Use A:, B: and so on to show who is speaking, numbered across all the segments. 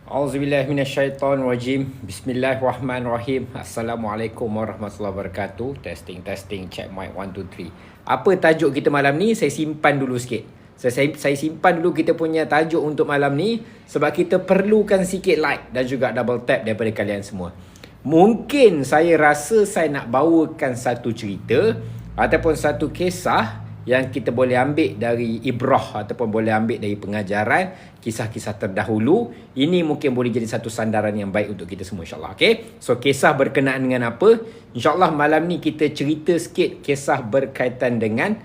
A: Auzubillahi minasyaitonirrajim. Bismillahirrahmanirrahim. Assalamualaikum warahmatullahi wabarakatuh. Testing, check mic 1 2 3. Apa tajuk kita malam ni? Saya simpan dulu sikit. Saya simpan dulu kita punya tajuk untuk malam ni sebab kita perlukan sikit like dan juga double tap daripada kalian semua. Mungkin saya rasa saya nak bawakan satu cerita ataupun satu kisah yang kita boleh ambil dari ibrah ataupun boleh ambil dari pengajaran kisah-kisah terdahulu. Ini mungkin boleh jadi satu sandaran yang baik untuk kita semua, insyaAllah. Okay? So kisah berkenaan dengan apa? InsyaAllah malam ni kita cerita sikit kisah berkaitan dengan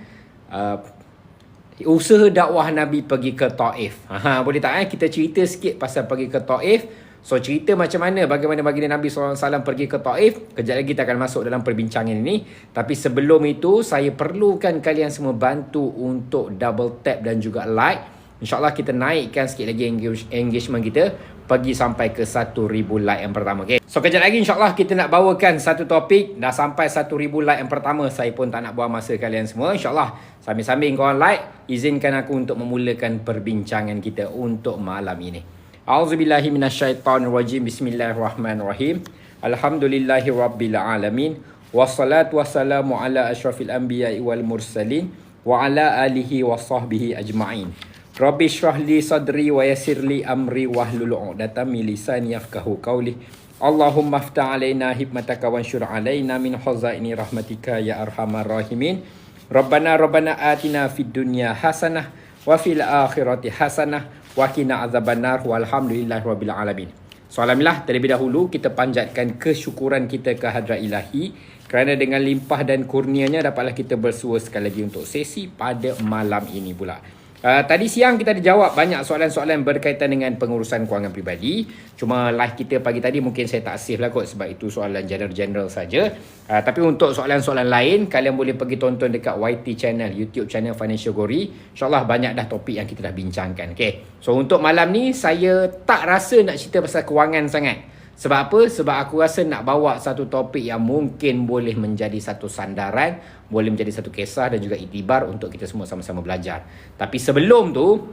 A: usaha dakwah Nabi pergi ke Taif. Boleh tak kita cerita sikit pasal pergi ke Taif. So cerita macam mana, bagaimana baginda Nabi SAW pergi ke Taif. Kejap lagi kita akan masuk dalam perbincangan ini. Tapi sebelum itu saya perlukan kalian semua bantu untuk double tap dan juga like. InsyaAllah kita naikkan sikit lagi engagement kita, pergi sampai ke 1,000 like yang pertama. Okay? So kejap lagi insyaAllah kita nak bawakan satu topik. Dah sampai 1,000 like yang pertama. Saya pun tak nak buang masa kalian semua. InsyaAllah sambil-sambil korang like, izinkan aku untuk memulakan perbincangan kita untuk malam ini. A'udzubillahi minasyaitonirrajim. Bismillahirrahmanirrahim. Alhamdulillahi rabbil alamin. Wassalatu wassalamu ala asyrafil anbiya'i wal mursalin wa ala alihi wa sahbihi ajma'in. Rabbi shrah li sadri wa yassir li amri wahlul 'uqdatam min lisani yafqahu qawli. Allahumma aftah alaina hikmataka wanshur alaina min khazaini rahmatika ya arhamar rahimin. Rabbana atina fid dunya hasanah wa fil akhirati hasanah wa qina azabannar walhamdulillahi rabbil alamin. So alhamdulillah, terlebih dahulu kita panjatkan kesyukuran kita ke hadrat ilahi kerana dengan limpah dan kurnianya dapatlah kita bersua sekali lagi untuk sesi pada malam ini pula. Tadi siang kita ada jawab banyak soalan-soalan berkaitan dengan pengurusan kewangan peribadi. Cuma live kita pagi tadi mungkin saya tak save lah kot sebab itu soalan general saja. Tapi untuk soalan-soalan lain, kalian boleh pergi tonton dekat YT channel, YouTube channel Financial Gori. InsyaAllah banyak dah topik yang kita dah bincangkan. Okay. So untuk malam ni saya tak rasa nak cerita pasal kewangan sangat. Sebab apa? Sebab aku rasa nak bawa satu topik yang mungkin boleh menjadi satu sandaran, boleh menjadi satu kisah dan juga iktibar untuk kita semua sama-sama belajar. Tapi sebelum tu,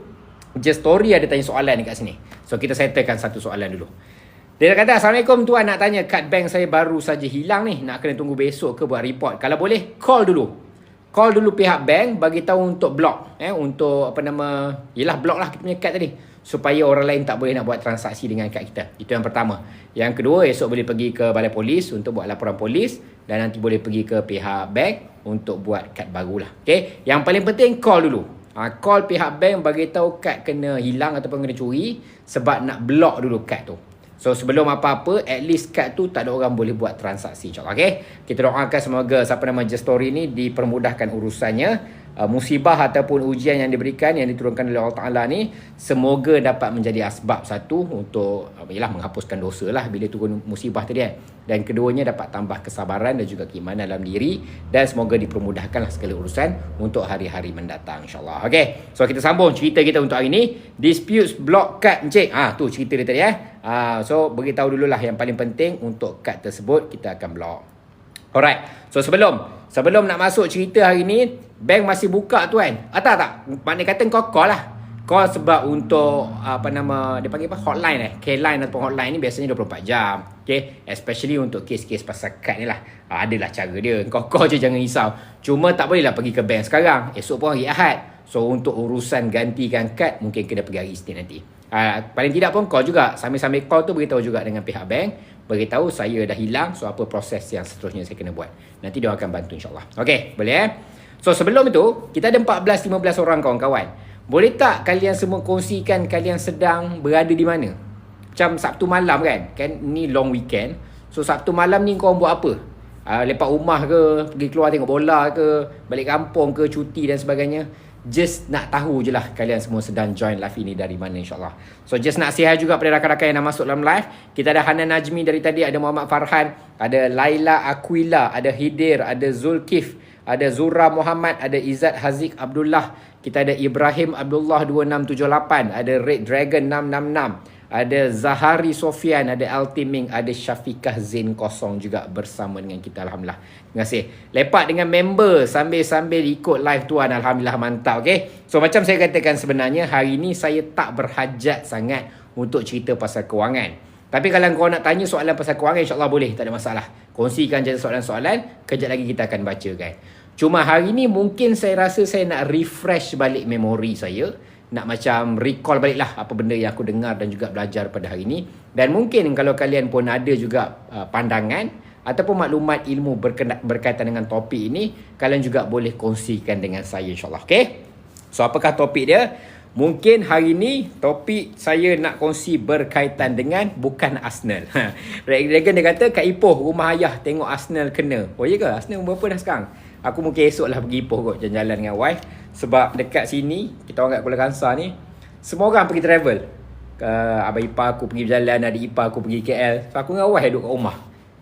A: Just Story ada tanya soalan dekat sini. So kita settlekan satu soalan dulu. Dia kata, Assalamualaikum tuan, nak tanya kad bank saya baru saja hilang ni. Nak kena tunggu besok ke buat report? Kalau boleh, call dulu. Call dulu pihak bank, bagi tahu untuk block. Untuk yelah block lah kita punya kad tadi. Supaya orang lain tak boleh nak buat transaksi dengan kad kita. Itu yang pertama. Yang kedua, esok boleh pergi ke balai polis untuk buat laporan polis. Dan nanti boleh pergi ke pihak bank untuk buat kad baru lah. Okay? Yang paling penting, call dulu. Call pihak bank bagi tahu kad kena hilang ataupun kena curi. Sebab nak block dulu kad tu. So sebelum apa-apa, at least kad tu tak ada orang boleh buat transaksi, insyaAllah. Okay? Kita doakan semoga siapa nama Just Story ni dipermudahkan urusannya. Musibah ataupun ujian yang diberikan, yang diturunkan oleh Allah Ta'ala ni, semoga dapat menjadi asbab satu untuk menghapuskan dosa lah bila turun musibah tadi kan. Dan keduanya dapat tambah kesabaran dan juga keimanan dalam diri. Dan semoga dipermudahkanlah segala urusan untuk hari-hari mendatang, insyaAllah. Okay, so kita sambung cerita kita untuk hari ni. Disputes block card Encik. Tu cerita dia tadi so beritahu dululah yang paling penting untuk kad tersebut kita akan block. Alright, so sebelum nak masuk cerita hari ni, bank masih buka tu kan? Tak. Maknanya kata kau call lah. Call sebab untuk dia panggil apa? Hotline K-line ataupun hotline ni biasanya 24 jam. Okay, especially untuk kes-kes pasal kad ni lah. Adalah cara dia. Kau call je, jangan risau. Cuma tak boleh lah pergi ke bank sekarang. Esok pun hari Ahad. So untuk urusan gantikan kad mungkin kena pergi hari Isnin nanti. Paling tidak pun call juga. Sambil-sambil call tu beritahu juga dengan pihak bank. Beritahu saya dah hilang. So apa proses yang seterusnya saya kena buat. Nanti dia akan bantu insyaAllah. Okay, boleh So sebelum itu, kita ada 14-15 orang kawan-kawan. Boleh tak kalian semua kongsikan kalian sedang berada di mana? Macam Sabtu malam kan? Kan ni long weekend. So Sabtu malam ni korang buat apa? Lepak rumah ke? Pergi keluar tengok bola ke? Balik kampung ke? Cuti dan sebagainya? Just nak tahu je lah kalian semua sedang join live ini dari mana insyaAllah. So just nak say hi juga pada rakan-rakan yang nak masuk dalam live. Kita ada Hanan Najmi dari tadi, ada Muhammad Farhan, ada Laila Aquila, ada Hidir, ada Zulkif, ada Zura Muhammad, ada Izzat Haziq Abdullah, kita ada Ibrahim Abdullah 2678, ada Red Dragon 666, ada Zahari Sofian, ada Altiming, ada Syafiqah Zain Kosong juga bersama dengan kita. Alhamdulillah. Terima kasih. Lepak dengan member sambil-sambil ikut live tuan. Alhamdulillah, mantap. Okay. So macam saya katakan sebenarnya hari ni saya tak berhajat sangat untuk cerita pasal kewangan. Tapi kalau kau nak tanya soalan pasal kewangan, insyaAllah boleh, tak ada masalah. Kongsikan je soalan-soalan, kejap lagi kita akan bacakan. Cuma hari ni mungkin saya rasa saya nak refresh balik memori saya. Nak macam recall balik lah apa benda yang aku dengar dan juga belajar pada hari ni. Dan mungkin kalau kalian pun ada juga pandangan ataupun maklumat ilmu berkaitan dengan topik ini, kalian juga boleh kongsikan dengan saya insyaAllah. Okay? So apakah topik dia? Mungkin hari ni topik saya nak kongsi berkaitan dengan bukan Arsenal. Dragon dia kata kat Ipoh rumah ayah tengok Arsenal kena. Oh ya ke? Arsenal berapa dah sekarang? Aku mungkin esok lah pergi Ipoh kot jalan-jalan dengan wife. Sebab dekat sini, kita orang kat Kuala Kangsar ni, semua orang pergi travel. Abang ipar aku pergi berjalan, adik ipar aku pergi KL. So aku dengan wife duduk kat rumah.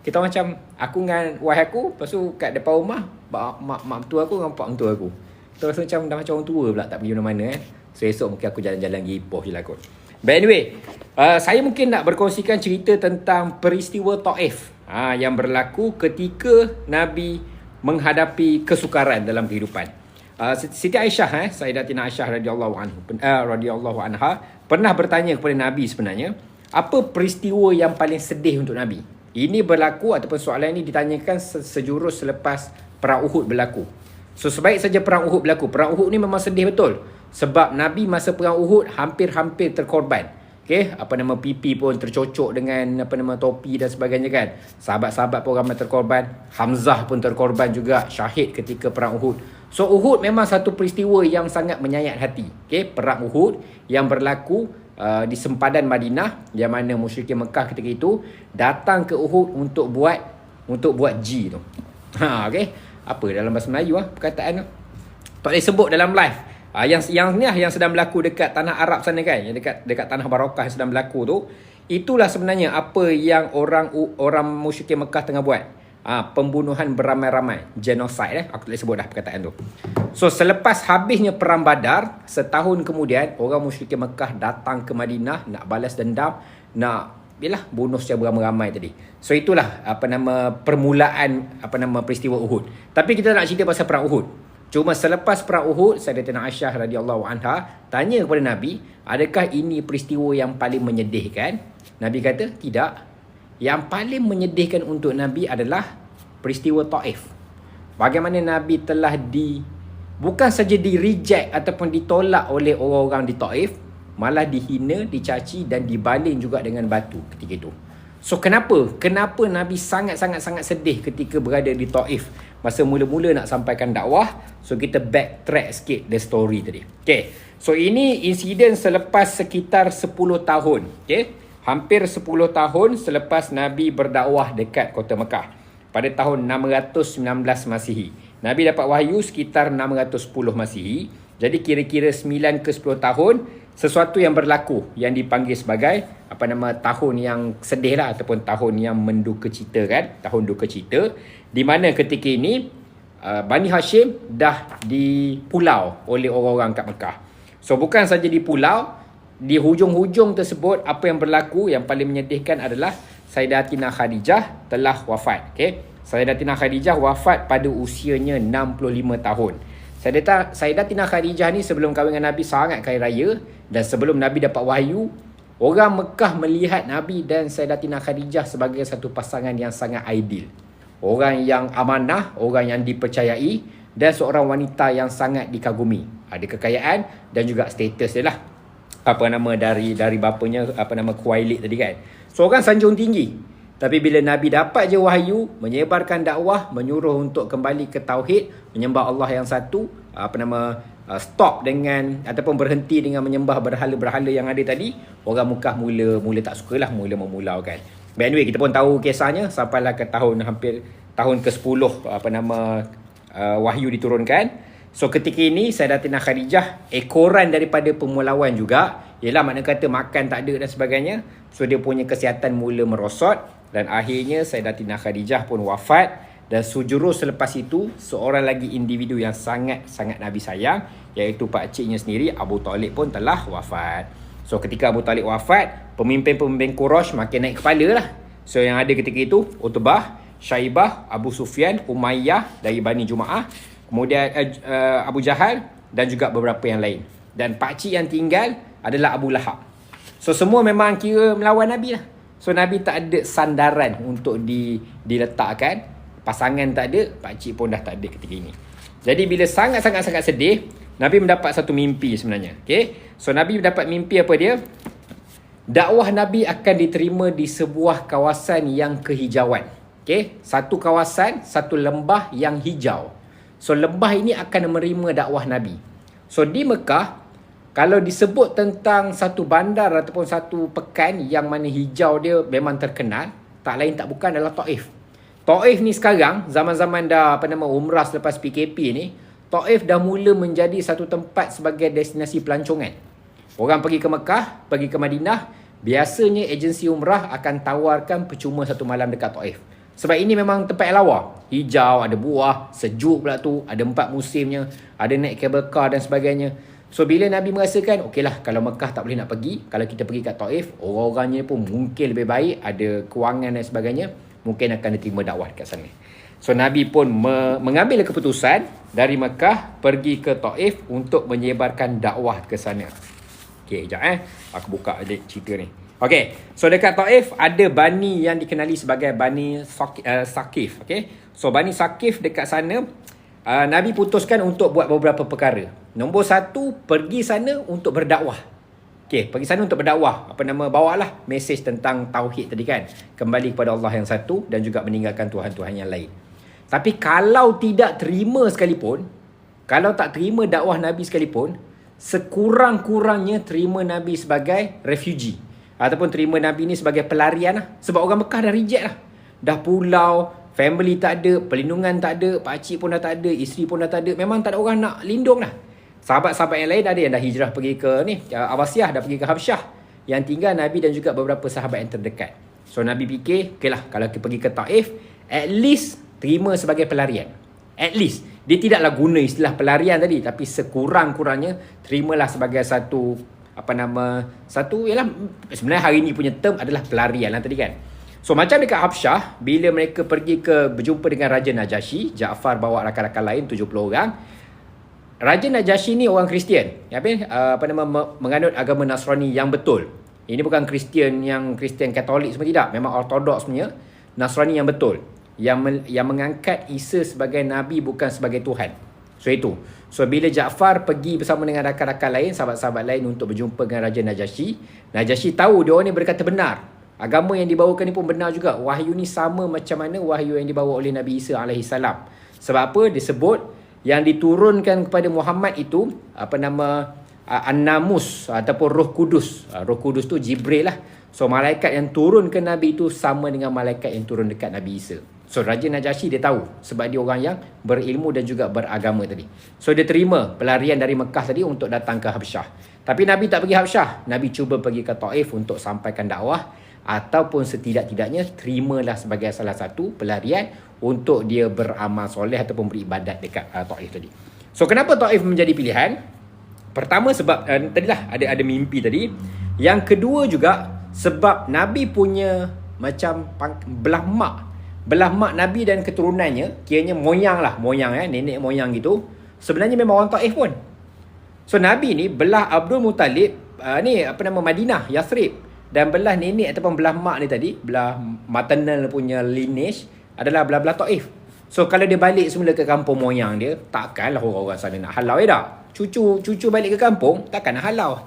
A: Kita macam, aku dengan wife aku, lepas tu kat depan rumah, mak mentua aku dengan pak mentua aku. Kita rasa macam dah macam orang tua pula, tak pergi mana-mana kan. So esok mungkin aku jalan-jalan pergi Ipoh je lah kot. But anyway, saya mungkin nak berkongsikan cerita tentang peristiwa Taif yang berlaku ketika Nabi menghadapi kesukaran dalam kehidupan. Siti Aisyah, Sayyidatina Aisyah radhiyallahu anha pernah bertanya kepada Nabi sebenarnya, apa peristiwa yang paling sedih untuk Nabi? Ini berlaku ataupun soalan ini ditanyakan sejurus selepas perang Uhud berlaku. So sebaik saja perang Uhud berlaku. Perang Uhud ni memang sedih betul. Sebab Nabi masa perang Uhud hampir-hampir terkorban. Okay, pipi pun tercocok dengan topi dan sebagainya kan. Sahabat-sahabat pun ramai terkorban. Hamzah pun terkorban juga, syahid ketika perang Uhud. So Uhud memang satu peristiwa yang sangat menyayat hati. Okay, perang Uhud yang berlaku di sempadan Madinah, yang mana musyrikin Mekah ketika itu datang ke Uhud untuk buat G tu. Okay, apa dalam bahasa Melayu perkataan tu? Tak boleh sebut dalam live. Yang sedang berlaku dekat tanah Arab sana kan, yang dekat tanah Barakah yang sedang berlaku tu, itulah sebenarnya apa yang orang musyrikin Mekah tengah buat. Pembunuhan beramai-ramai, genocide aku tak boleh sebut dah perkataan tu. So selepas habisnya perang Badar, setahun kemudian orang musyrikin Mekah datang ke Madinah nak balas dendam, nak bunuh secara beramai-ramai tadi. So itulah permulaan peristiwa Uhud. Tapi kita nak cerita pasal perang Uhud. Cuma selepas perang Uhud, Sayyidatina Aisyah radhiyallahu anha tanya kepada Nabi, adakah ini peristiwa yang paling menyedihkan? Nabi kata, tidak. Yang paling menyedihkan untuk Nabi adalah peristiwa Taif. Bagaimana Nabi telah bukan saja di-reject ataupun ditolak oleh orang-orang di Taif, malah dihina, dicaci dan dibaling juga dengan batu ketika itu. So kenapa Nabi sangat-sangat sedih ketika berada di Taif masa mula-mula nak sampaikan dakwah? So kita backtrack sikit the story tadi. Okay, so ini insiden selepas sekitar 10 tahun. Okay, hampir 10 tahun selepas Nabi berdakwah dekat kota Mekah. Pada tahun 619 Masihi. Nabi dapat wahyu sekitar 610 Masihi. Jadi kira-kira 9 ke 10 tahun, sesuatu yang berlaku yang dipanggil sebagai tahun yang sedih lah, ataupun tahun yang menduka cita kan, tahun duka cita, di mana ketika ini Bani Hashim dah dipulau oleh orang-orang kat Mekah. So bukan saja dipulau, di hujung-hujung tersebut apa yang berlaku yang paling menyedihkan adalah Sayyidatina Khadijah telah wafat. Okay? Sayyidatina Khadijah wafat pada usianya 65 tahun. Sayyidatina Khadijah ni sebelum kahwin dengan Nabi sangat kaya raya, dan sebelum Nabi dapat wahyu, orang Mekah melihat Nabi dan Sayyidatina Khadijah sebagai satu pasangan yang sangat ideal. Orang yang amanah, orang yang dipercayai, dan seorang wanita yang sangat dikagumi. Ada kekayaan dan juga status dia lah. Dari bapanya Khuwailid tadi kan. Seorang sanjung tinggi. Tapi bila Nabi dapat je wahyu, menyebarkan dakwah, menyuruh untuk kembali ke tauhid, menyembah Allah yang satu, stop dengan ataupun berhenti dengan menyembah berhala-berhala yang ada tadi, orang Mekah mula tak sukalah, mula memulaukan. But anyway, kita pun tahu kisahnya sampailah ke tahun ke-10 wahyu diturunkan. So ketika ini Sayyidatina Khadijah ekoran daripada pemulauan juga, ialah makna kata makan tak ada dan sebagainya. So dia punya kesihatan mula merosot, dan akhirnya Sayyidatina Khadijah pun wafat. Dan sejurus selepas itu, seorang lagi individu yang sangat-sangat Nabi sayang, iaitu pakciknya sendiri, Abu Talib pun telah wafat. So ketika Abu Talib wafat, pemimpin-pemimpin Quraisy makin naik kepala lah. So yang ada ketika itu, Utbah, Syaibah, Abu Sufyan, Umayyah dari Bani Juma'ah, kemudian Abu Jahal dan juga beberapa yang lain. Dan pakcik yang tinggal adalah Abu Lahab. So semua memang kira melawan Nabi lah. So Nabi tak ada sandaran untuk diletakkan. Pasangan tak ada, pakcik pun dah tak ada ketika ini. Jadi bila sangat-sangat sedih, Nabi mendapat satu mimpi sebenarnya. Okay? So Nabi mendapat mimpi apa dia? Dakwah Nabi akan diterima di sebuah kawasan yang kehijauan. Okay? Satu kawasan, satu lembah yang hijau. So lembah ini akan menerima dakwah Nabi. So di Mekah, kalau disebut tentang satu bandar ataupun satu pekan yang mana hijau dia memang terkenal, tak lain tak bukan adalah Taif. Taif ni sekarang, zaman-zaman dah umrah selepas PKP ni, Taif dah mula menjadi satu tempat sebagai destinasi pelancongan. Orang pergi ke Mekah, pergi ke Madinah, biasanya agensi umrah akan tawarkan percuma satu malam dekat Taif. Sebab ini memang tempat yang lawa. Hijau, ada buah, sejuk pula tu, ada 4 musimnya, ada naik cable car dan sebagainya. So bila Nabi merasakan, okeylah kalau Mekah tak boleh nak pergi, kalau kita pergi kat Taif, orang-orangnya pun mungkin lebih baik, ada kewangan dan sebagainya, mungkin akan diterima dakwah dekat sana. So Nabi pun mengambil keputusan dari Mekah pergi ke Taif untuk menyebarkan dakwah ke sana. Okey, sekejap aku buka cerita ni. Okey, so dekat Taif ada Bani yang dikenali sebagai Bani Saqif. Okey, so Bani Saqif dekat sana, Nabi putuskan untuk buat beberapa perkara. Nombor 1, pergi sana untuk berdakwah. Okey, pergi sana untuk berdakwah. Bawalah mesej tentang tauhid tadi kan. Kembali kepada Allah yang satu dan juga meninggalkan Tuhan-Tuhan yang lain. Tapi kalau tidak terima sekalipun, kalau tak terima dakwah Nabi sekalipun, sekurang-kurangnya terima Nabi sebagai refugee. Ataupun terima Nabi ni sebagai pelarian lah. Sebab orang Mekah dah reject lah. Dah pulau, family tak ada, perlindungan tak ada, pakcik pun dah tak ada, isteri pun dah tak ada. Memang tak ada orang nak lindung lah. Sahabat-sahabat yang lain ada yang dah hijrah pergi ke Abbasiyah, dah pergi ke Habsyah. Yang tinggal Nabi dan juga beberapa sahabat yang terdekat. So Nabi fikir, okeylah kalau kita pergi ke Taif, at least terima sebagai pelarian. At least. Dia tidaklah guna istilah pelarian tadi, tapi sekurang-kurangnya terimalah sebagai satu ialah sebenarnya hari ni punya term adalah pelarian lah tadi kan. So macam dekat Habsyah, bila mereka pergi berjumpa dengan Raja Najasyi, Jaafar bawa rakan-rakan lain 70 orang. Raja Najasyi ni orang Kristian, menganut agama Nasrani yang betul. Ini bukan Kristian yang Kristian Katolik semua, tidak. Memang ortodoks punya Nasrani yang betul, yang mengangkat Isa sebagai Nabi bukan sebagai Tuhan. So itu. So bila Jaafar pergi bersama dengan rakan-rakan lain, sahabat-sahabat lain untuk berjumpa dengan Raja Najasyi, Najasyi tahu dia orang ni berkata benar. Agama yang dibawakan ni pun benar juga. Wahyu ni sama macam mana wahyu yang dibawa oleh Nabi Isa AS. Sebab apa? Disebut yang diturunkan kepada Muhammad itu An-Namus ataupun Roh Kudus. Roh Kudus tu Jibril lah. So malaikat yang turun ke Nabi itu sama dengan malaikat yang turun dekat Nabi Isa. So Raja Najasyi dia tahu sebab dia orang yang berilmu dan juga beragama tadi. So dia terima pelarian dari Mekah tadi untuk datang ke Habsyah. Tapi Nabi tak pergi Habsyah. Nabi cuba pergi ke Taif untuk sampaikan dakwah, ataupun setidak-tidaknya terimalah sebagai salah satu pelarian untuk dia beramal soleh ataupun beribadat dekat Taif tadi. So kenapa Taif menjadi pilihan? Pertama sebab tadilah ada mimpi tadi. Yang kedua juga sebab Nabi punya macam belah mak Nabi dan keturunannya, kiranya moyang nenek moyang gitu, sebenarnya memang orang Taif pun. So Nabi ni belah Abdul Muttalib Madinah, Yathrib, dan belah nenek ataupun belah mak ni tadi, belah maternal punya lineage adalah belah Taif. So kalau dia balik semula ke kampung moyang dia, takkanlah orang-orang sana nak halau tak? Cucu balik ke kampung, takkan nak halau.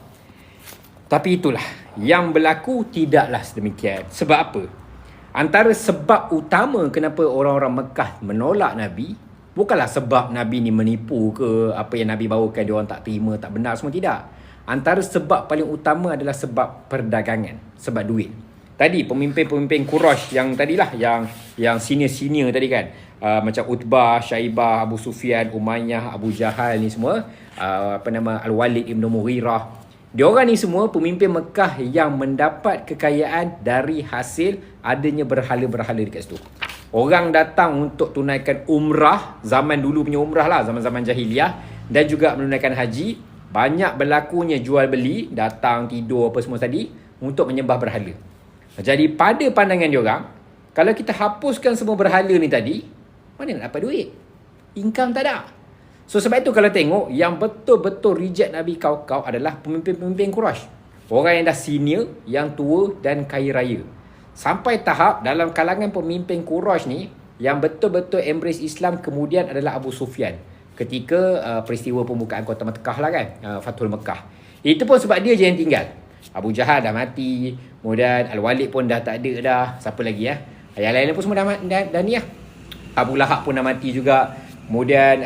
A: Tapi itulah yang berlaku, tidaklah sedemikian. Sebab apa? Antara sebab utama kenapa orang-orang Mekah menolak Nabi, bukanlah sebab Nabi ni menipu ke, apa yang Nabi bawakan dia orang tak terima, tak benar, semua tidak. Antara sebab paling utama adalah sebab perdagangan, sebab duit. Tadi pemimpin-pemimpin Quraisy yang tadilah yang senior-senior tadi kan, macam Utbah, Syaibah, Abu Sufyan, Umayyah, Abu Jahal ni semua, Al-Walid Ibn Mughirah. Diorang ni semua pemimpin Mekah yang mendapat kekayaan dari hasil adanya berhala-berhala dekat situ. Orang datang untuk tunaikan umrah, zaman dulu punya umrah lah, zaman-zaman jahiliah, dan juga menunaikan haji. Banyak berlakunya jual beli, datang, tidur apa semua tadi, untuk menyembah berhala. Jadi pada pandangan diorang, kalau kita hapuskan semua berhala ni tadi, mana nak dapat duit? Income tak ada. So sebab itu kalau tengok, yang betul-betul reject Nabi kau adalah pemimpin-pemimpin Quraisy. Orang yang dah senior, yang tua dan kaya raya. Sampai tahap dalam kalangan pemimpin Quraisy ni, yang betul-betul embrace Islam kemudian adalah Abu Sufyan. Ketika peristiwa pembukaan kota Mekah lah kan, Fathul Mekah. Itu pun sebab dia je yang tinggal. Abu Jahal dah mati, kemudian Al-Walid pun dah tak ada dah. Siapa lagi ya? Yang lain pun semua dah ni lah. Abu Lahab pun dah mati juga. Kemudian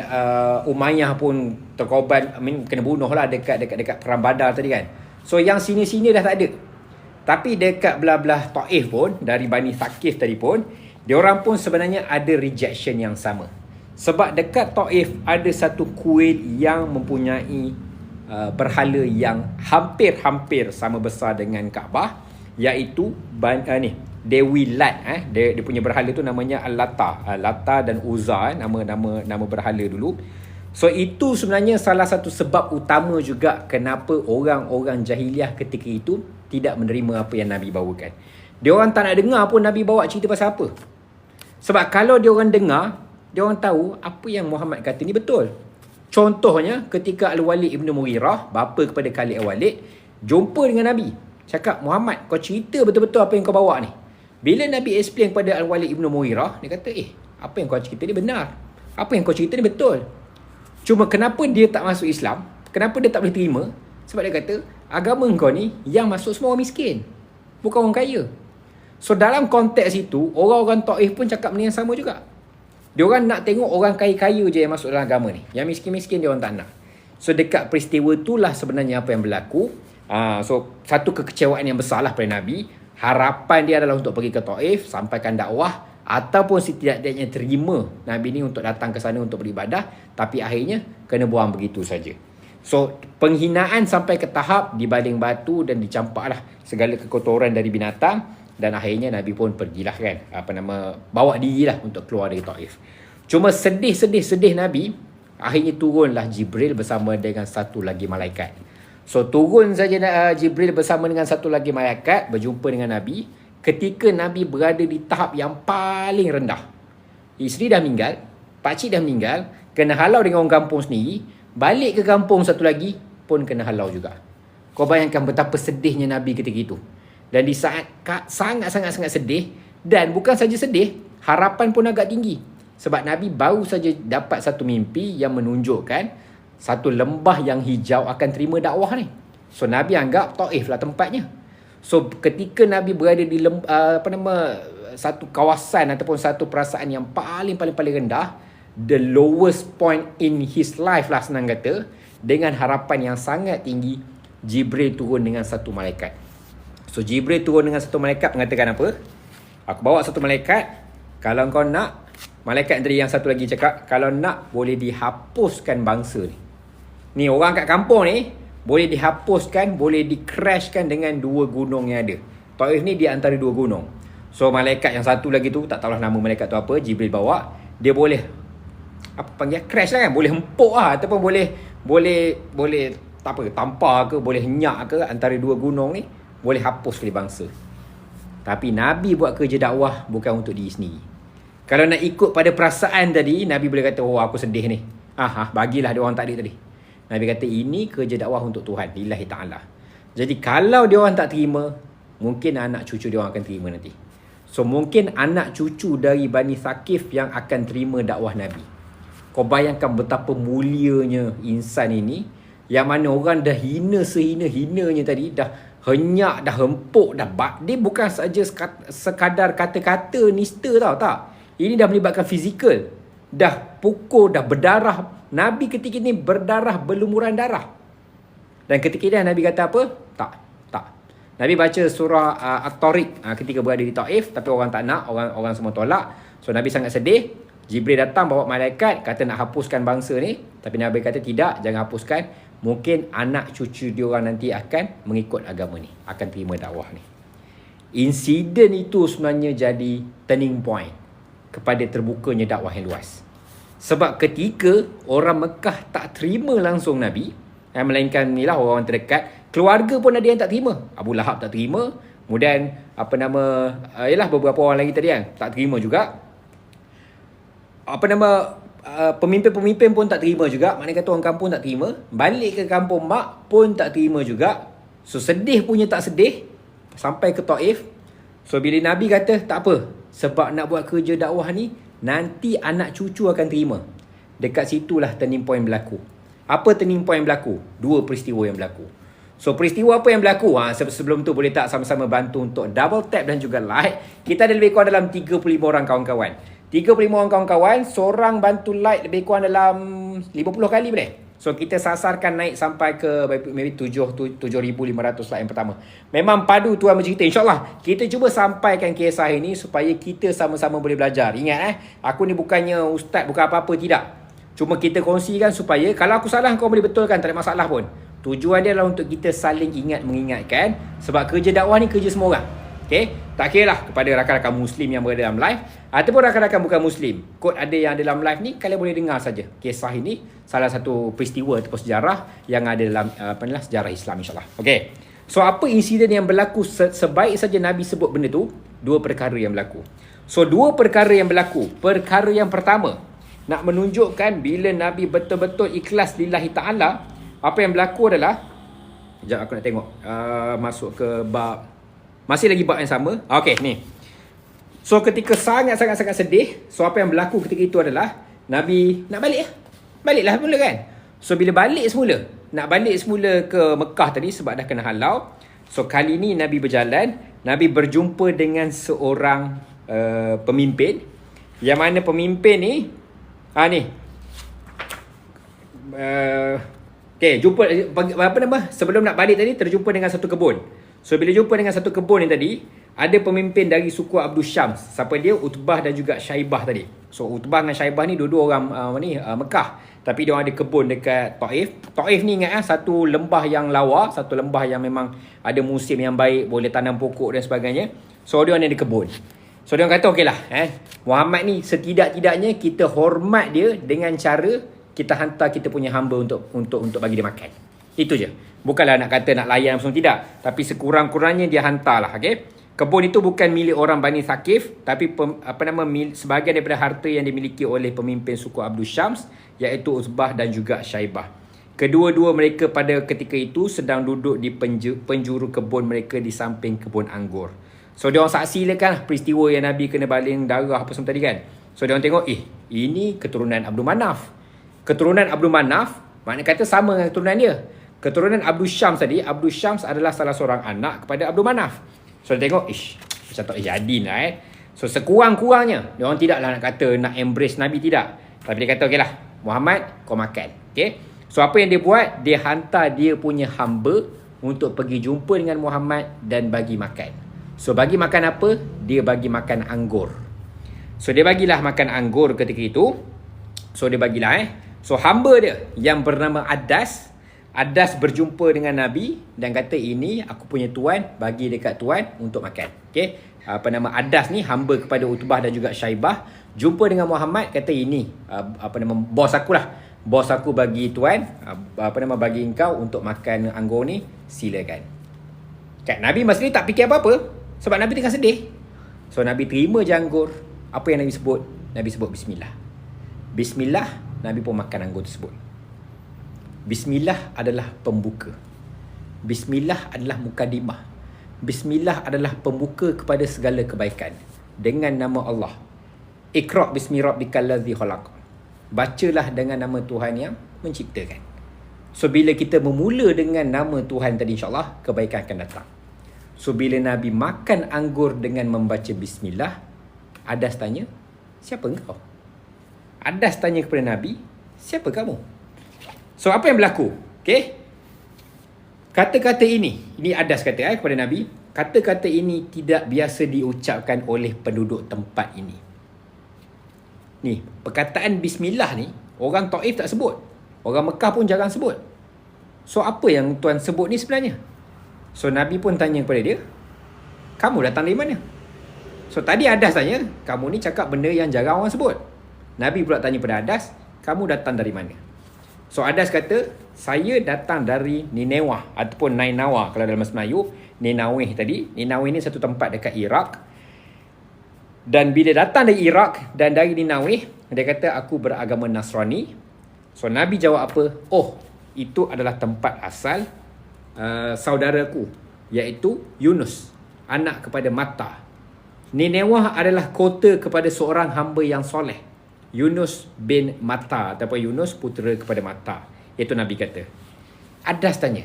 A: Umayyah pun terkorban, kena bunuh lah dekat perang Badar tadi kan. So yang sini-sini dah tak ada. Tapi dekat belah-belah Taif pun, dari Bani Thaqif tadi pun, diorang pun sebenarnya ada rejection yang sama. Sebab dekat Taif ada satu kuil yang mempunyai berhala yang hampir-hampir sama besar dengan Kaabah, iaitu Dewi Lat. Dia punya berhala tu namanya Al-Lata. Lata dan Uzza, nama berhala dulu. So itu sebenarnya salah satu sebab utama juga kenapa orang-orang jahiliah ketika itu tidak menerima apa yang Nabi bawakan. Dia orang tak nak dengar pun Nabi bawa cerita pasal apa. Sebab kalau dia orang dengar, dia orang tahu apa yang Muhammad kata ni betul. Contohnya ketika Al-Walid Ibn Mughirah, bapa kepada Khalid Al-Walid, jumpa dengan Nabi. Cakap, Muhammad, kau cerita betul-betul apa yang kau bawa ni. Bila Nabi explain kepada Al-Walid Ibn Mughirah, dia kata, apa yang kau cerita ni benar. Apa yang kau cerita ni betul. Cuma kenapa dia tak masuk Islam? Kenapa dia tak boleh terima? Sebab dia kata, agama kau ni yang masuk semua orang miskin. Bukan orang kaya. So dalam konteks itu, orang-orang Taif pun cakap benda yang sama juga. Diorang nak tengok orang kaya-kaya je yang masuk dalam agama ni. Yang miskin-miskin diorang tak nak. So dekat peristiwa itulah sebenarnya apa yang berlaku. So satu kekecewaan yang besar lah pada Nabi. Harapan dia adalah untuk pergi ke Taif, sampaikan dakwah, ataupun setidak-tidaknya terima Nabi ni untuk datang ke sana untuk beribadah. Tapi akhirnya kena buang begitu saja. So penghinaan sampai ke tahap dibaling batu dan dicampaklah segala kekotoran dari binatang. Dan akhirnya Nabi pun pergilah kan, bawa dirilah untuk keluar dari Taif. Cuma sedih Nabi, akhirnya turunlah Jibril bersama dengan satu lagi malaikat. So turun saja Jibril bersama dengan satu lagi malaikat berjumpa dengan Nabi ketika Nabi berada di tahap yang paling rendah. Isteri dah meninggal, pakcik dah meninggal, kena halau dengan orang kampung sendiri, balik ke kampung satu lagi pun kena halau juga. Kau bayangkan betapa sedihnya Nabi ketika itu. Dan di saat sangat-sangat sedih, dan bukan saja sedih, harapan pun agak tinggi. Sebab Nabi baru saja dapat satu mimpi yang menunjukkan satu lembah yang hijau akan terima dakwah ni. So Nabi anggap Taif lah tempatnya. So ketika Nabi berada di satu kawasan ataupun satu perasaan yang paling rendah, the lowest point in his life lah senang kata, dengan harapan yang sangat tinggi, Jibril turun dengan satu malaikat. So Jibril turun dengan satu malaikat mengatakan apa? Aku bawa satu malaikat. Kalau kau nak, malaikat dari yang satu lagi cakap, kalau nak boleh dihapuskan bangsa ni. Ni orang kat kampung ni boleh dihapuskan, boleh di-crashkan dengan dua gunung yang ada. Taif ni di antara dua gunung. So malaikat yang satu lagi tu, tak tahulah nama malaikat tu apa, Jibril bawa, dia boleh crash lah kan, boleh hempuk lah, ataupun boleh tak apa, tampar ke, boleh henyak ke antara dua gunung ni. Boleh hapus kali bangsa. Tapi Nabi buat kerja dakwah bukan untuk diri sendiri. Kalau nak ikut pada perasaan tadi, Nabi boleh kata, aku sedih ni. Bagilah dia orang tak ada tadi. Nabi kata, ini kerja dakwah untuk Tuhan, lillahi ta'ala. Jadi kalau dia orang tak terima, mungkin anak cucu dia orang akan terima nanti. So mungkin anak cucu dari Bani Thaqif yang akan terima dakwah Nabi. Kau bayangkan betapa mulianya insan ini, yang mana orang dah hina sehina-hinanya tadi, dah henyak, dah hempuk, dia bukan saja sekadar kata-kata nista tau, tak. Ini dah melibatkan fizikal. Dah pukul, dah berdarah. Nabi ketika ini berdarah, berlumuran darah. Dan ketika ini Nabi kata apa? Tak. Nabi baca surah At-Tariq ketika berada di Taif, tapi orang tak nak, orang semua tolak. So Nabi sangat sedih. Jibril datang bawa malaikat, kata nak hapuskan bangsa ni. Tapi Nabi kata tidak, jangan hapuskan. Mungkin anak cucu diorang nanti akan mengikut agama ni, akan terima dakwah ni. Insiden itu sebenarnya jadi turning point kepada terbukanya dakwah yang luas. Sebab ketika orang Mekah tak terima langsung Nabi, melainkan ni lah orang terdekat, keluarga pun ada yang tak terima. Abu Lahab tak terima, kemudian beberapa orang lagi tadi kan tak terima juga. Pemimpin-pemimpin pun tak terima juga. Maknanya kata orang kampung tak terima. Balik ke kampung mak pun tak terima juga. So sedih punya tak sedih, sampai ke Taif. So bila Nabi kata tak apa, sebab nak buat kerja dakwah ni nanti anak cucu akan terima. Dekat situlah turning point berlaku. Apa turning point berlaku? Dua peristiwa yang berlaku. So peristiwa apa yang berlaku? Sebelum tu boleh tak sama-sama bantu untuk double tap dan juga like. Kita ada lebih kurang dalam 35 orang kawan-kawan. 35 orang kawan-kawan, seorang bantu like lebih kurang dalam 50 kali boleh. So kita sasarkan naik sampai ke maybe 7,500 like yang pertama. Memang padu Tuhan bercerita. InsyaAllah kita cuba sampaikan kisah ini supaya kita sama-sama boleh belajar. Ingat aku ni bukannya ustaz, bukan apa-apa, tidak. Cuma kita kongsikan supaya kalau aku salah kau boleh betulkan, tak ada masalah pun. Tujuan dia adalah untuk kita saling ingat mengingatkan. Sebab kerja dakwah ni kerja semua orang. Okay? Tak kira lah kepada rakan-rakan Muslim yang berada dalam live ataupun rakan-rakan bukan Muslim. Kod ada yang dalam live ni, kalian boleh dengar saja kisah ini. Salah satu peristiwa ataupun sejarah yang ada dalam sejarah Islam, insyaAllah. Okay. So apa insiden yang berlaku sebaik saja Nabi sebut benda tu? Dua perkara yang berlaku. So dua perkara yang berlaku. Perkara yang pertama, nak menunjukkan bila Nabi betul-betul ikhlas lillahi ta'ala, apa yang berlaku adalah, sekejap aku nak tengok, masuk ke bab, masih lagi bab yang sama. Okay, ni. So ketika sangat-sangat sedih, so apa yang berlaku ketika itu adalah Nabi nak balik lah. Baliklah semula kan. So bila balik semula, nak balik semula ke Mekah tadi sebab dah kena halau. So kali ni Nabi berjalan, Nabi berjumpa dengan seorang pemimpin. Yang mana pemimpin ni ni okay, jumpa apa nama? Sebelum nak balik tadi terjumpa dengan satu kebun. So bila jumpa dengan satu kebun ni tadi, ada pemimpin dari suku Abdul Syams. Siapa dia? Utbah dan juga Syaibah tadi. So Utbah dengan Syaibah ni dua-dua orang Mekah. Tapi dia orang ada kebun dekat Taif. Taif ni ingat satu lembah yang lawa, satu lembah yang memang ada musim yang baik, boleh tanam pokok dan sebagainya. So dia orang ada kebun. So dia orang kata okeylah, Muhammad ni setidak-tidaknya kita hormat dia dengan cara kita hantar kita punya hamba untuk bagi dia makan. Itu je. Bukanlah nak kata nak layan semua, tidak. Tapi sekurang-kurangnya dia hantarlah, okey. Kebun itu bukan milik orang Bani Thaqif, tapi sebahagian daripada harta yang dimiliki oleh pemimpin suku Abdul Syams, iaitu Utbah dan juga Syaibah. Kedua-dua mereka pada ketika itu sedang duduk di penjuru kebun mereka di samping kebun anggur. So dia orang saksikan peristiwa yang Nabi kena baling darah apa semua tadi kan. So dia orang tengok, ini keturunan Abdul Manaf. Keturunan Abdul Manaf, makna kata sama dengan keturunan dia. Keturunan Abdul Syams tadi, Abdul Syams adalah salah seorang anak kepada Abdul Manaf. So dia tengok, macam tak jadi lah So sekurang-kurangnya, dia orang tidaklah nak kata nak embrace Nabi, tidak. Tapi dia kata, okeylah, Muhammad, kau makan. Okay? So apa yang dia buat, dia hantar dia punya hamba untuk pergi jumpa dengan Muhammad dan bagi makan. So bagi makan apa? Dia bagi makan anggur. So dia bagilah makan anggur ketika itu. So dia bagilah So hamba dia yang bernama Adas berjumpa dengan Nabi dan kata, ini aku punya tuan, bagi dekat tuan untuk makan. Okay? Adas ni hamba kepada Utbah dan juga Syaibah. Jumpa dengan Muhammad, kata ini bos aku lah. Bos aku bagi tuan, bagi engkau untuk makan anggur ni, silakan. Kan Nabi masa ni tak fikir apa-apa sebab Nabi tengah sedih. So Nabi terima je anggur. Apa yang Nabi sebut? Nabi sebut bismillah. Bismillah, Nabi pun makan anggur tersebut. Bismillah adalah pembuka. Bismillah adalah mukadimah. Bismillah adalah pembuka kepada segala kebaikan. Dengan nama Allah. Iqra' bismi rabbikal ladzi khalaq. Bacalah dengan nama Tuhan yang menciptakan. So bila kita memula dengan nama Tuhan tadi, insyaAllah kebaikan akan datang. So bila Nabi makan anggur dengan membaca bismillah, Adas tanya, siapa engkau? Adas tanya kepada Nabi, siapa kamu? So apa yang berlaku? Okay? Kata-kata ini Adas kata kepada Nabi, kata-kata ini tidak biasa diucapkan oleh penduduk tempat ini. Ni, perkataan bismillah ni orang Taif tak sebut. Orang Mekah pun jarang sebut. So apa yang tuan sebut ni sebenarnya? So Nabi pun tanya kepada dia, kamu datang dari mana? So tadi Adas tanya, kamu ni cakap benda yang jarang orang sebut. Nabi pula tanya pada Adas, kamu datang dari mana? So Adas kata, saya datang dari Ninewah ataupun Nainawa kalau dalam bahasa Melayu. Ninawih tadi. Ninawih ni satu tempat dekat Iraq. Dan bila datang dari Iraq dan dari Ninawih, dia kata aku beragama Nasrani. So Nabi jawab apa? Oh, itu adalah tempat asal saudaraku, iaitu Yunus, anak kepada Matta. Ninewah adalah kota kepada seorang hamba yang soleh, Yunus bin Matta, ataupun Yunus putera kepada Matta. Itu Nabi kata. Adas tanya,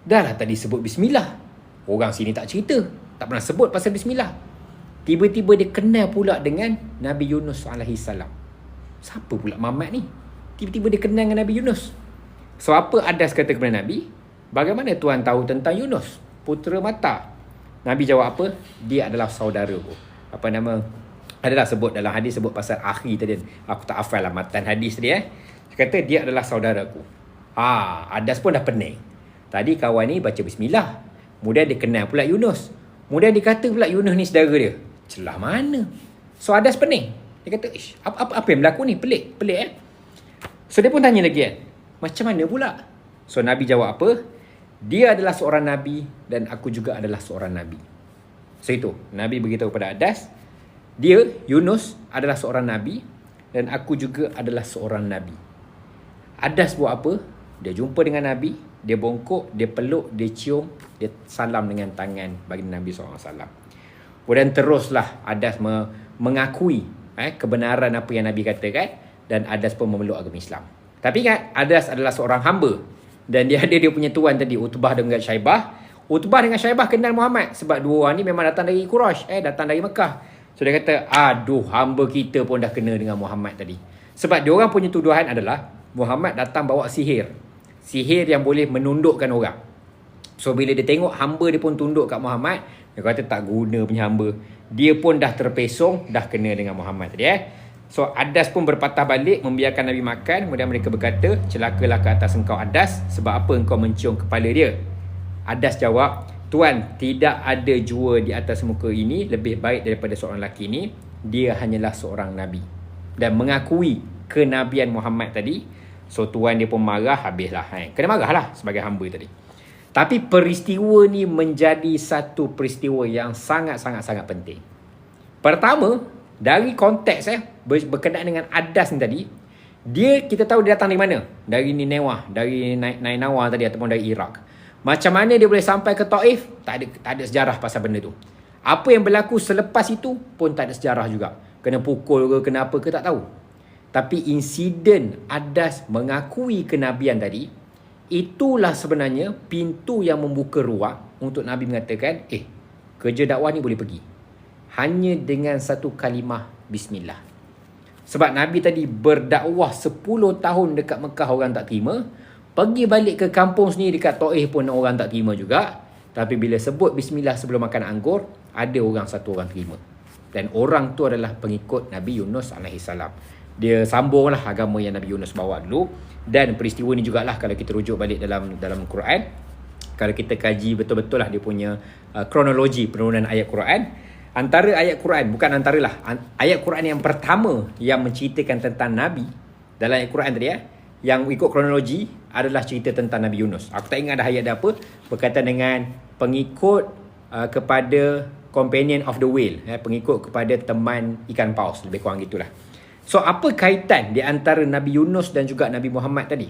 A: dah lah tadi sebut bismillah. Orang sini tak cerita, tak pernah sebut pasal bismillah. Tiba-tiba dia kenal pula dengan Nabi Yunus AS. Siapa pula Muhammad ni? Tiba-tiba dia kenal dengan Nabi Yunus. So apa Adas kata kepada Nabi? Bagaimana Tuhan tahu tentang Yunus, putera Matta? Nabi jawab apa? Dia adalah saudaraku. Adalah sebut dalam hadis, sebut pasal akhi tadi. Aku tak hafal lah matan hadis tadi. Dia kata dia adalah saudaraku. Adas pun dah pening. Tadi kawan ni baca bismillah. Kemudian dia kenal pula Yunus. Kemudian dia kata pula Yunus ni saudara dia. Celah mana? So Adas pening. Dia kata, apa yang berlaku ni? Pelik So dia pun tanya lagi kan, macam mana pula? So Nabi jawab apa? Dia adalah seorang Nabi dan aku juga adalah seorang Nabi. So itu, Nabi beritahu kepada Adas, dia, Yunus, adalah seorang Nabi dan aku juga adalah seorang Nabi. Adas buat apa? Dia jumpa dengan Nabi, dia bongkok, dia peluk, dia cium, dia salam dengan tangan bagi Nabi SAW. Kemudian teruslah Adas mengakui kebenaran apa yang Nabi katakan, dan Adas pun memeluk agama Islam. Tapi ingat, Adas adalah seorang hamba dan dia ada dia punya tuan tadi, Utbah dengan Syaibah. Utbah dengan Syaibah kenal Muhammad sebab dua orang ni memang datang dari Quraisy, datang dari Mekah. So dia kata, aduh, hamba kita pun dah kena dengan Muhammad tadi. Sebab dia orang punya tuduhan adalah Muhammad datang bawa sihir yang boleh menundukkan orang. So bila dia tengok hamba dia pun tunduk kat Muhammad, dia kata tak guna punya hamba. Dia pun dah terpesong, dah kena dengan Muhammad tadi. So Adas pun berpatah balik, membiarkan Nabi makan. Kemudian mereka berkata, celakalah ke atas engkau Adas, sebab apa engkau mencium kepala dia? Adas jawab, Tuan, tidak ada jua di atas muka ini lebih baik daripada seorang lelaki ini. Dia hanyalah seorang Nabi. Dan mengakui kenabian Muhammad tadi. So tuan dia pun marah, habislah. Kena marah lah sebagai hamba tadi. Tapi peristiwa ni menjadi satu peristiwa yang sangat-sangat penting. Pertama, dari konteks berkenaan dengan Adas ni tadi, kita tahu dia datang dari mana? Dari Ninewah, dari Nainawa tadi, ataupun dari Iraq. Macam mana dia boleh sampai ke Taif? Tak ada sejarah pasal benda tu. Apa yang berlaku selepas itu pun tak ada sejarah juga. Kena pukul ke, kena apa ke, tak tahu. Tapi insiden Adas mengakui kenabian tadi, itulah sebenarnya pintu yang membuka ruang untuk Nabi mengatakan, kerja dakwah ni boleh pergi. Hanya dengan satu kalimah bismillah. Sebab Nabi tadi berdakwah 10 tahun dekat Mekah, orang tak terima. Pergi balik ke kampung sendiri dekat Taif pun orang tak terima juga. Tapi bila sebut bismillah sebelum makan anggur, ada satu orang terima. Dan orang tu adalah pengikut Nabi Yunus AS. Dia sambunglah agama yang Nabi Yunus bawa dulu. Dan peristiwa ni jugalah kalau kita rujuk balik dalam Quran. Kalau kita kaji betul-betul lah dia punya kronologi penurunan ayat Quran. Antara ayat Quran, bukan antaralah, ayat Quran yang pertama yang menceritakan tentang Nabi dalam ayat Quran tadi yang ikut kronologi adalah cerita tentang Nabi Yunus. Aku tak ingat dah ayat dia apa, berkaitan dengan pengikut kepada companion of the whale, pengikut kepada teman ikan paus, lebih kurang gitulah. So apa kaitan di antara Nabi Yunus dan juga Nabi Muhammad tadi?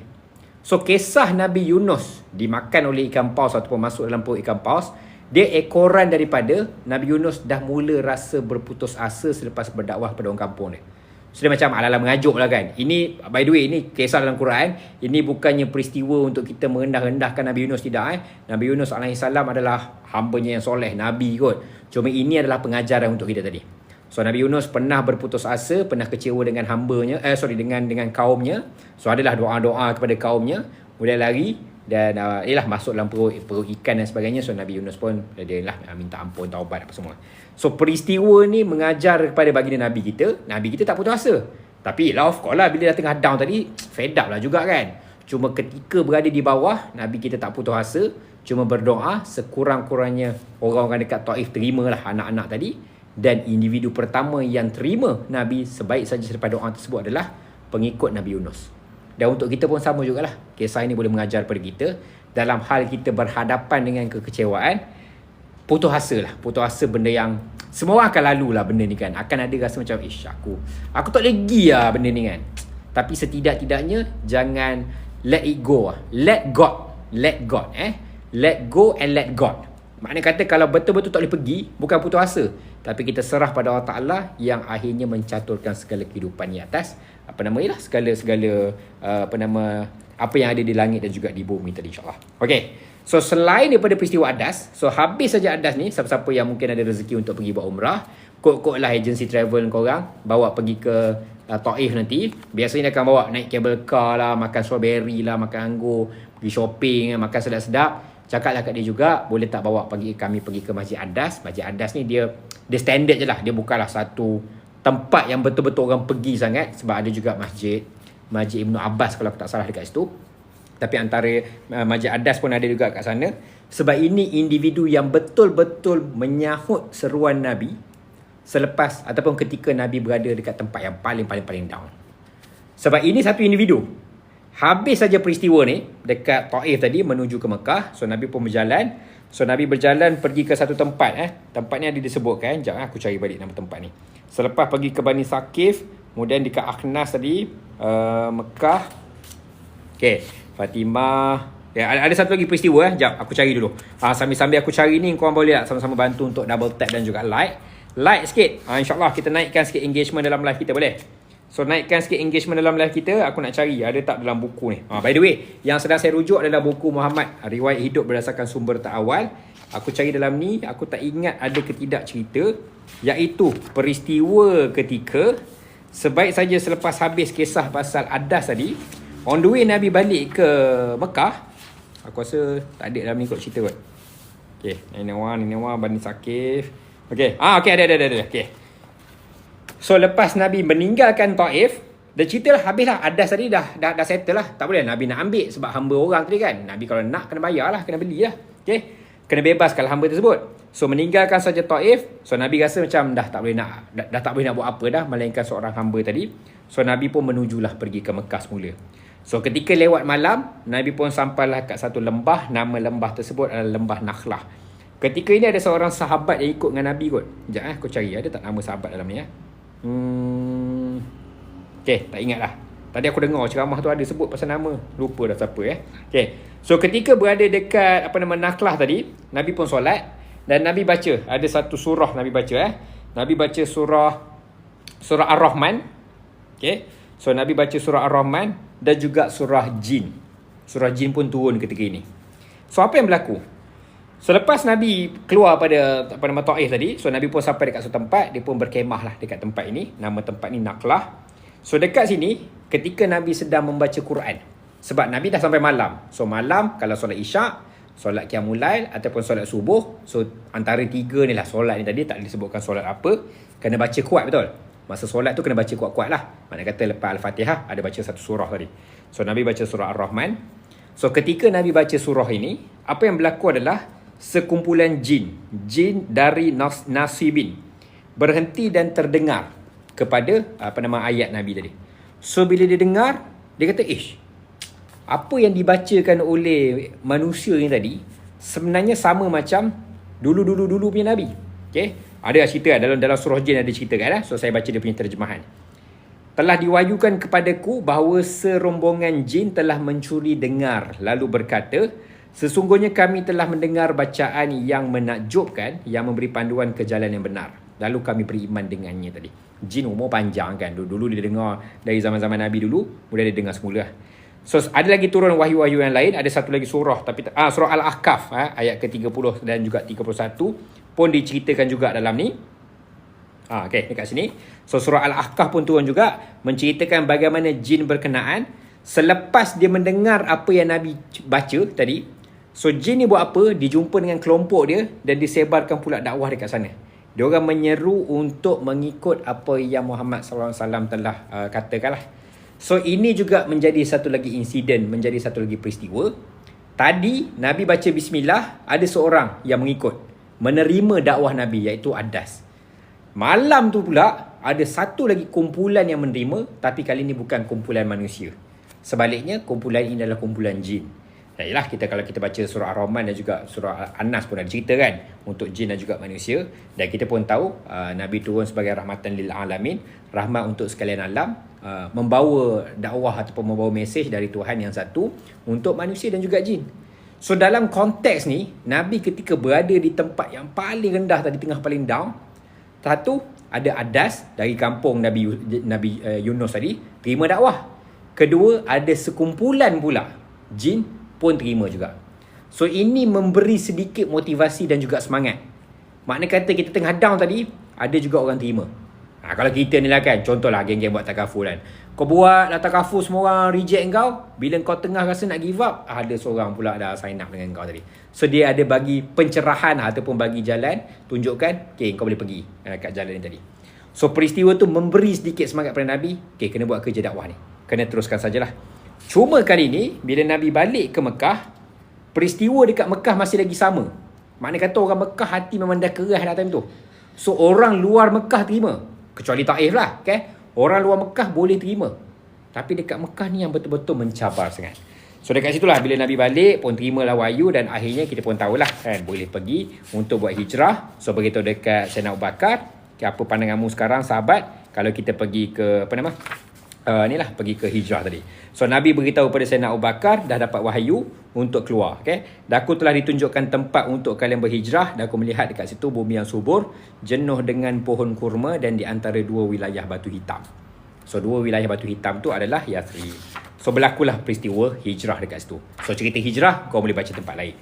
A: So kisah Nabi Yunus dimakan oleh ikan paus ataupun masuk dalam perut ikan paus, dia ekoran daripada Nabi Yunus dah mula rasa berputus asa selepas berdakwah pada orang kampung dia. So dia macam ala-ala mengajuk lah kan. Ini by the way, ini kisah dalam Quran. Ini bukannya peristiwa untuk kita merendah-rendahkan Nabi Yunus, tidak. Nabi Yunus AS adalah hambanya yang soleh, Nabi kot. Cuma ini adalah pengajaran untuk kita tadi. So Nabi Yunus pernah berputus asa, pernah kecewa dengan hambanya, dengan kaumnya. So adalah doa-doa kepada kaumnya, kemudian lari dan masuk dalam perut ikan dan sebagainya. So Nabi Yunus pun dia minta ampun, taubat apa semua. So peristiwa ni mengajar kepada baginda Nabi kita tak putus asa. Tapi of course lah, bila dah tengah down tadi, fed up lah juga kan. Cuma ketika berada di bawah, Nabi kita tak putus asa, cuma berdoa sekurang-kurangnya orang-orang dekat Taif terimalah anak-anak tadi. Dan individu pertama yang terima Nabi sebaik saja selepas doa tersebut adalah pengikut Nabi Yunus. Dan untuk kita pun sama jugalah. Kisah ini boleh mengajar pada kita dalam hal kita berhadapan dengan kekecewaan, putus asa lah. Putus asa benda yang semua orang akan lalu lah benda ni kan. Akan ada rasa macam aku tak lagi lah benda ni kan. Tapi setidak-tidaknya jangan let it go. Let God let God. Let go and let God. Maknanya kata kalau betul-betul tak boleh pergi, bukan putus asa, tapi kita serah pada Allah Ta'ala yang akhirnya mencaturkan segala kehidupan di atas segala apa yang ada di langit dan juga di bumi tadi, insyaAllah. Okay, so selain daripada peristiwa Adas, so habis saja Adas ni, siapa-siapa yang mungkin ada rezeki untuk pergi buat umrah, kod-kod lah agensi travel korang, bawa pergi ke Taif nanti. Biasanya dia akan bawa naik cable car lah, makan strawberry lah, makan anggur, pergi shopping, makan sedap-sedap. Cakaplah kat dia juga, boleh tak bawa kami pergi ke Masjid Adas. Masjid Adas ni dia standard je lah. Dia bukanlah satu tempat yang betul-betul orang pergi sangat. Sebab ada juga Masjid Ibnu Abbas kalau aku tak salah dekat situ. Tapi antara Masjid Adas pun ada juga kat sana. Sebab ini individu yang betul-betul menyahut seruan Nabi selepas ataupun ketika Nabi berada dekat tempat yang paling down. Sebab ini satu individu. Habis saja peristiwa ni dekat Taif tadi menuju ke Mekah. So Nabi pun berjalan. So Nabi berjalan pergi ke satu tempat. Tempat ni ada disebutkan. Sekejap aku cari balik nama tempat ni. Selepas pergi ke Bani Saqif, kemudian dekat Akhnas tadi, Mekah. Okay, Fatimah. Ada satu lagi peristiwa. Sekejap aku cari dulu. Sambil-sambil aku cari ni, korang boleh tak sama-sama bantu untuk double tap dan juga like sikit. InsyaAllah kita naikkan sikit engagement dalam live kita, boleh? So naikkan sikit engagement dalam live kita. Aku nak cari ada tak dalam buku ni. By the way, yang sedang saya rujuk adalah buku Muhammad, Riwayat Hidup Berdasarkan Sumber Terawal. Aku cari dalam ni, aku tak ingat ada ke tidak cerita, iaitu peristiwa ketika sebaik saja selepas habis kisah pasal Adas tadi, on the way Nabi balik ke Mekah. Aku rasa tak ada dalam ni kot cerita kot. Okay, ini Bani Saqif. Okay, ada. Okay. So lepas Nabi meninggalkan Taif, dia cerita lah, habis lah. Adas tadi dah settle lah. Tak boleh Nabi nak ambil sebab hamba orang tadi kan. Nabi kalau nak kena bayar lah, kena beli lah. Okay, kena bebaskan hamba tersebut. So meninggalkan saja Taif. So Nabi rasa macam dah tak boleh nak buat apa dah, melainkan seorang hamba tadi. So Nabi pun menujulah pergi ke Mekah semula. So ketika lewat malam, Nabi pun sampailah kat satu lembah. Nama lembah tersebut adalah Lembah Nakhlah. Ketika ini ada seorang sahabat yang ikut dengan Nabi kot. Sekejap aku cari, ada tak nama sahabat dalam ni Okay, tak ingat lah. Tadi aku dengar ceramah tu ada sebut pasal nama. Lupa dah siapa Okay, so ketika berada dekat Nakhlah tadi, Nabi pun solat. Dan Nabi baca, ada satu surah Nabi baca Nabi baca surah Ar-Rahman. Okay, so Nabi baca surah Ar-Rahman dan juga surah Jin. Surah Jin pun turun ketika ini. So apa yang berlaku? Selepas Nabi keluar pada Taif tadi, so Nabi pun sampai dekat satu tempat, dia pun berkemah lah dekat tempat ini. Nama tempat ni Nakhlah. So dekat sini, ketika Nabi sedang membaca Quran, sebab Nabi dah sampai malam. So malam, kalau solat isyak, solat qiyamul lail ataupun solat subuh, so antara tiga ni lah solat ni tadi, tak disebutkan solat apa, kena baca kuat betul. Masa solat tu kena baca kuat-kuat lah. Maknanya kata lepas Al-Fatihah, ada baca satu surah tadi. So Nabi baca surah Ar-Rahman. So ketika Nabi baca surah ini, apa yang berlaku adalah sekumpulan jin dari nasibin berhenti dan terdengar kepada ayat Nabi tadi. So bila dia dengar, dia kata, apa yang dibacakan oleh manusia ni tadi sebenarnya sama macam dulu punya Nabi. Okay, ada cerita dalam surah jin, ada cerita kan. So saya baca dia punya terjemahan. Telah diwahyukan kepadaku bahawa serombongan jin telah mencuri dengar, lalu berkata, sesungguhnya kami telah mendengar bacaan yang menakjubkan, yang memberi panduan ke jalan yang benar. Lalu kami beriman dengannya tadi. Jin umur panjang kan. Dulu dia dengar dari zaman-zaman Nabi dulu, kemudian dia dengar semula. So ada lagi turun wahyu-wahyu yang lain. Ada satu lagi surah, tapi surah Al-Ahqaf ayat ke-30 dan juga 31 pun diceritakan juga dalam ni. Okay, dekat sini. So surah Al-Ahqaf pun turun juga, menceritakan bagaimana jin berkenaan selepas dia mendengar apa yang Nabi baca tadi. So jin ni buat apa? Dijumpa dengan kelompok dia dan disebarkan pula dakwah dekat sana. Dia orang menyeru untuk mengikut apa yang Muhammad SAW telah katakan lah. So ini juga menjadi satu lagi insiden, menjadi satu lagi peristiwa. Tadi Nabi baca bismillah, ada seorang yang mengikut, menerima dakwah Nabi, iaitu Adas. Malam tu pula ada satu lagi kumpulan yang menerima, tapi kali ni bukan kumpulan manusia. Sebaliknya kumpulan ini adalah kumpulan jin. Yalah, kalau kita baca surah Ar-Rahman dan juga surah An-Nas pun ada cerita kan, untuk jin dan juga manusia. Dan kita pun tahu Nabi turun sebagai rahmatan lil alamin, rahmat untuk sekalian alam, membawa dakwah ataupun membawa mesej dari Tuhan yang satu untuk manusia dan juga jin. So dalam konteks ni, Nabi ketika berada di tempat yang paling rendah tadi, tengah paling down, satu, ada Adas dari kampung Nabi Yunus tadi terima dakwah. Kedua, ada sekumpulan pula jin pun terima juga. So ini memberi sedikit motivasi dan juga semangat. Makna kata kita tengah down tadi, ada juga orang terima. Kalau kita ni lah kan, contohlah geng-geng buat takaful kan. Kau buat lah takaful, semua orang reject kau. Bila kau tengah rasa nak give up, ada seorang pula dah sign up dengan kau tadi. So dia ada bagi pencerahan ataupun bagi jalan, tunjukkan, okay, kau boleh pergi kat jalan ni tadi. So peristiwa tu memberi sedikit semangat pada Nabi, okay, kena buat kerja dakwah ni. Kena teruskan sajalah. Cuma kali ni, bila Nabi balik ke Mekah, peristiwa dekat Mekah masih lagi sama. Makna kata orang Mekah hati memang dah keras dah time tu. So orang luar Mekah terima. Kecuali Taif lah, okay? Orang luar Mekah boleh terima. Tapi dekat Mekah ni yang betul-betul mencabar sangat. So dekat situlah bila Nabi balik pun terimalah wahyu dan akhirnya kita pun tahulah kan, boleh pergi untuk buat hijrah. So begitu dekat Sayyidina Abu Bakar, apa pandanganmu sekarang sahabat kalau kita pergi ke pergi ke hijrah tadi. So Nabi beritahu pada Sayyidina Abu Bakar dah dapat wahyu untuk keluar, okay? Dan aku telah ditunjukkan tempat untuk kalian berhijrah dan aku melihat dekat situ bumi yang subur, jenuh dengan pohon kurma dan di antara dua wilayah batu hitam. So dua wilayah batu hitam tu adalah Yathrib. So berlakulah peristiwa hijrah dekat situ. So cerita hijrah kau boleh baca tempat lain.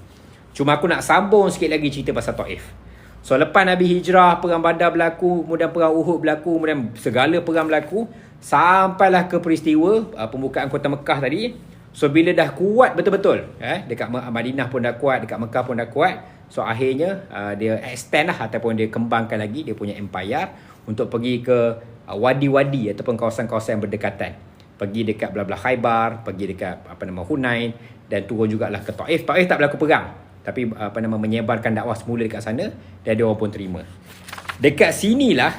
A: Cuma aku nak sambung sikit lagi cerita pasal Taif. So lepas Nabi hijrah, perang Badar berlaku, kemudian perang Uhud berlaku, kemudian segala perang berlaku, sampailah ke peristiwa pembukaan kota Mekah tadi. So bila dah kuat betul-betul, dekat Madinah pun dah kuat, dekat Mekah pun dah kuat. So akhirnya dia extend lah ataupun dia kembangkan lagi dia punya empire untuk pergi ke wadi-wadi ataupun kawasan-kawasan yang berdekatan. Pergi dekat belah-belah Khaybar, pergi dekat Hunain dan turun jugalah ke Taif. Taif tak berlaku perang, tapi menyebarkan dakwah semula dekat sana dan dia orang pun terima. Dekat sinilah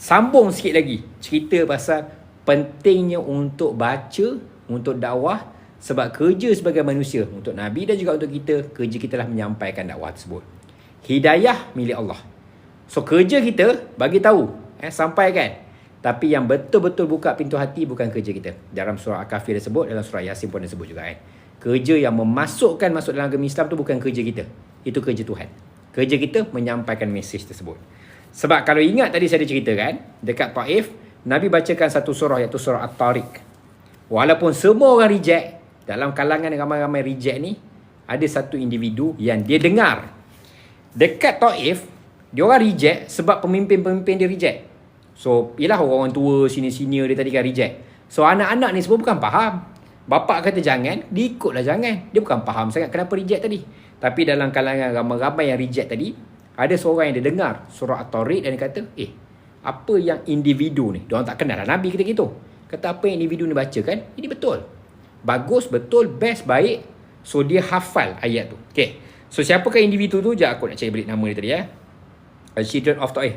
A: sambung sikit lagi cerita pasal pentingnya untuk baca, untuk dakwah. Sebab kerja sebagai manusia, untuk Nabi dan juga untuk kita, kerja kita lah menyampaikan dakwah tersebut. Hidayah milik Allah. So kerja kita bagi tahu, sampaikan. Tapi yang betul-betul buka pintu hati bukan kerja kita. Dalam surah Al-Kahfi disebut, dalam surah Yasin pun disebut juga. Kerja yang masuk dalam agama Islam tu bukan kerja kita. Itu kerja Tuhan. Kerja kita menyampaikan mesej tersebut. Sebab kalau ingat tadi saya ada ceritakan, dekat Taif, Nabi bacakan satu surah iaitu surah At-Tariq. Walaupun semua orang reject, dalam kalangan ramai-ramai reject ni, ada satu individu yang dia dengar. Dekat Taif, dia orang reject sebab pemimpin-pemimpin dia reject. So, yelah orang tua, senior-senior dia tadi kan reject. So, anak-anak ni semua bukan faham. Bapak kata jangan, dia ikutlah jangan. Dia bukan faham sangat kenapa reject tadi. Tapi dalam kalangan ramai-ramai yang reject tadi, ada seorang yang dia dengar surah At-Tariq dan dia kata, apa yang individu ni? Dia orang tak kenal lah Nabi kita gitu. Kata apa yang individu ni baca kan? Ini betul. Bagus, betul, best, baik. So dia hafal ayat tu. Okay. So siapakah individu tu? Sekejap aku nak cari balik nama dia tadi Children of Taif.